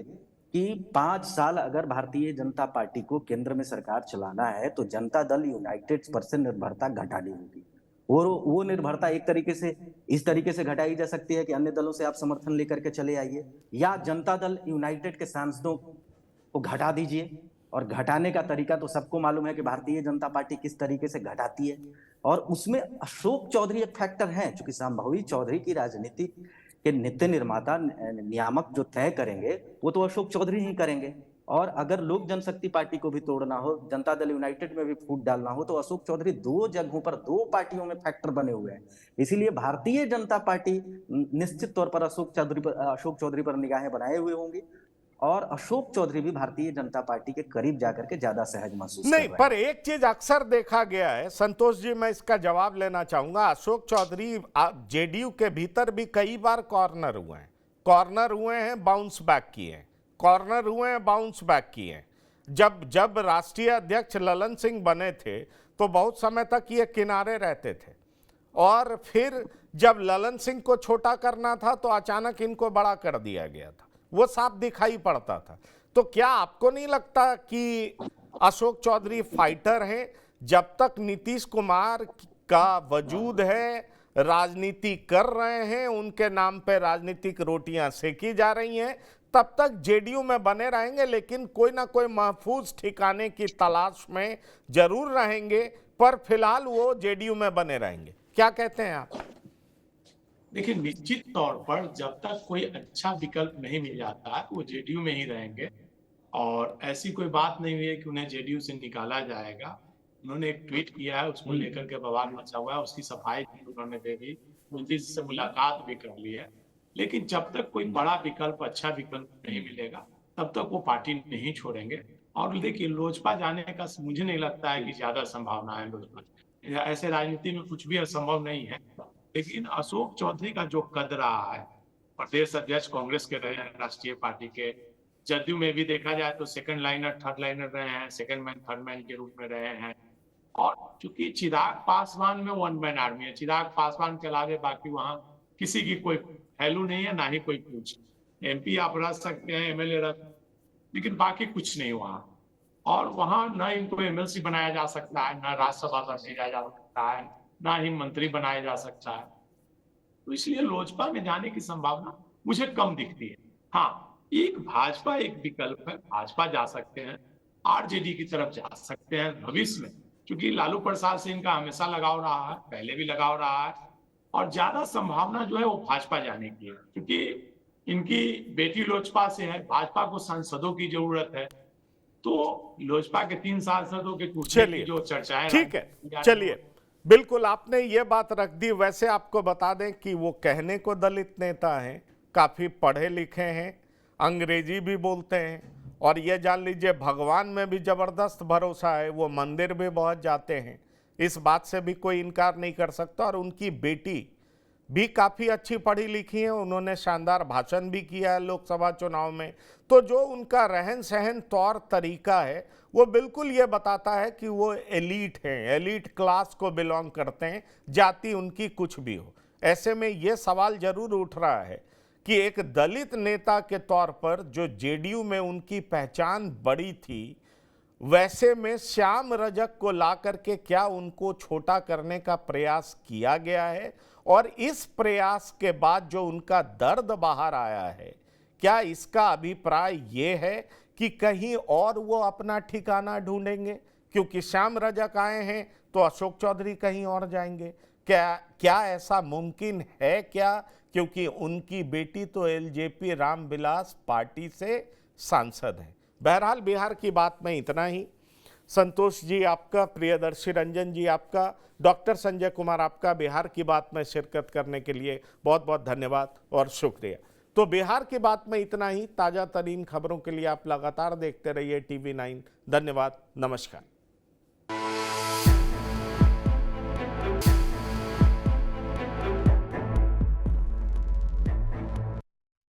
कि 5 साल अगर भारतीय जनता पार्टी को केंद्र में सरकार चलाना है तो जनता दल यूनाइटेड पर से निर्भरता घटानी होगी। और वो निर्भरता एक तरीके से इस तरीके से घटाई जा सकती है कि अन्य दलों से आप समर्थन लेकर के चले आइए, या जनता दल यूनाइटेड के सांसदों को घटा दीजिए। और घटाने का तरीका तो सबको मालूम है कि भारतीय जनता पार्टी किस तरीके से घटाती है। और उसमें अशोक चौधरी एक फैक्टर है, क्योंकि संभवी चौधरी की राजनीति के नित्य निर्माता, नियामक जो तय करेंगे वो तो अशोक चौधरी ही करेंगे। और अगर लोक जनशक्ति पार्टी को भी तोड़ना हो, जनता दल यूनाइटेड में भी फूट डालना हो, तो अशोक चौधरी 2 जगहों पर 2 पार्टियों में फैक्टर बने हुए हैं। इसीलिए भारतीय जनता पार्टी निश्चित तौर पर अशोक चौधरी पर निगाहें बनाए हुए होंगी। और अशोक चौधरी भी भारतीय जनता पार्टी के करीब जाकर के ज्यादा सहज महसूस नहीं, पर एक चीज अक्सर देखा गया है, संतोष जी मैं इसका जवाब लेना चाहूंगा। अशोक चौधरी जेडीयू के भीतर भी कई बार कॉर्नर हुए हैं, बाउंस बैक किए हैं, कॉर्नर हुए हैं, बाउंस बैक किए हैं। जब राष्ट्रीय अध्यक्ष ललन सिंह बने थे तो बहुत समय तक ये किनारे रहते थे, और फिर जब ललन सिंह को छोटा करना था तो अचानक इनको बड़ा कर दिया गया था, वो साफ दिखाई पड़ता था। तो क्या आपको नहीं लगता कि अशोक चौधरी फाइटर हैं? जब तक नीतीश कुमार का वजूद है, राजनीति कर रहे हैं, उनके नाम पे राजनीतिक रोटियां सेकी जा रही हैं, तब तक जेडीयू में बने रहेंगे, लेकिन कोई ना कोई महफूज ठिकाने की तलाश में जरूर रहेंगे, पर फिलहाल वो जेडीयू में बने रहेंगे। क्या कहते हैं आप? देखिए, निश्चित तौर पर जब तक कोई अच्छा विकल्प नहीं मिल जाता है वो जेडीयू में ही रहेंगे। और ऐसी कोई बात नहीं हुई है कि उन्हें जेडीयू से निकाला जाएगा। उन्होंने एक ट्वीट किया है, उसको लेकर के बवाल मचा हुआ है, उसकी सफाई उन्होंने दे दी, मोदी से मुलाकात भी कर ली है। लेकिन जब तक कोई बड़ा विकल्प, अच्छा विकल्प नहीं मिलेगा, तब तक वो पार्टी नहीं छोड़ेंगे। और देखिए, लोजपा जाने का मुझे नहीं लगता है कि ज्यादा संभावना है। लोजपा ऐसे राजनीति में कुछ भी असंभव नहीं है। लेकिन अशोक चौधरी का जो कद रहा है, प्रदेश अध्यक्ष कांग्रेस के रहे हैं, राष्ट्रीय पार्टी के, जदयू में भी देखा जाए तो सेकंड लाइनर थर्ड लाइनर रहे हैं, सेकंड मैन थर्ड मैन के रूप में रहे हैं। और चूंकि चिराग पासवान में वन मैन आर्मी है, चिराग पासवान के अलावे बाकी वहां किसी की कोई वैल्यू नहीं है, ना ही कोई कुछ। एमपी आप रह सकते हैं, एमएलए रह, लेकिन बाकी कुछ नहीं वहां। और वहां न इनको एमएलसी बनाया जा सकता है, न राज्यसभा तक भेजा जा सकता है, ना ही मंत्री बनाया जा सकता है। तो इसलिए लोजपा में जाने की संभावना मुझे कम दिखती है। हाँ, एक भाजपा एक विकल्प है, भाजपा जा सकते हैं, आरजेडी की तरफ जा सकते हैं भविष्य में, क्योंकि लालू प्रसाद से इनका हमेशा लगाव रहा है, पहले भी लगाव रहा है। और ज्यादा संभावना जो है वो भाजपा जाने की है, क्योंकि इनकी बेटी लोजपा से है, भाजपा को सांसदों की जरूरत है। तो लोजपा के 3 सांसदों के टूटने की जो चर्चाएं, ठीक है, चलिए, बिल्कुल आपने ये बात रख दी। वैसे आपको बता दें कि वो कहने को दलित नेता हैं, काफी पढ़े लिखे हैं, अंग्रेजी भी बोलते हैं, और ये जान लीजिए भगवान में भी जबरदस्त भरोसा है, वो मंदिर भी बहुत जाते हैं, इस बात से भी कोई इनकार नहीं कर सकता। और उनकी बेटी भी काफ़ी अच्छी पढ़ी लिखी है, उन्होंने शानदार भाषण भी किया है लोकसभा चुनाव में। तो जो उनका रहन सहन तौर तरीका है वो बिल्कुल ये बताता है कि वो एलीट हैं, एलीट क्लास को बिलोंग करते हैं, जाति उनकी कुछ भी हो। ऐसे में ये सवाल जरूर उठ रहा है कि एक दलित नेता के तौर पर जो जेडीयू में उनकी पहचान बड़ी थी, वैसे में श्याम रजक को ला करके क्या उनको छोटा करने का प्रयास किया गया है? और इस प्रयास के बाद जो उनका दर्द बाहर आया है, क्या इसका अभिप्राय ये है कि कहीं और वो अपना ठिकाना ढूंढेंगे? क्योंकि श्याम रजक आए हैं तो अशोक चौधरी कहीं और जाएंगे। क्या ऐसा मुमकिन है क्या? क्योंकि उनकी बेटी तो एलजेपी रामविलास पार्टी से सांसद है। बहरहाल बिहार की बात में इतना ही। संतोष जी आपका, प्रियदर्शी रंजन जी आपका, डॉक्टर संजय कुमार आपका बिहार की बात में शिरकत करने के लिए बहुत बहुत धन्यवाद और शुक्रिया। तो बिहार की बात में इतना ही। ताज़ा तरीन खबरों के लिए आप लगातार देखते रहिए TV9। धन्यवाद, नमस्कार।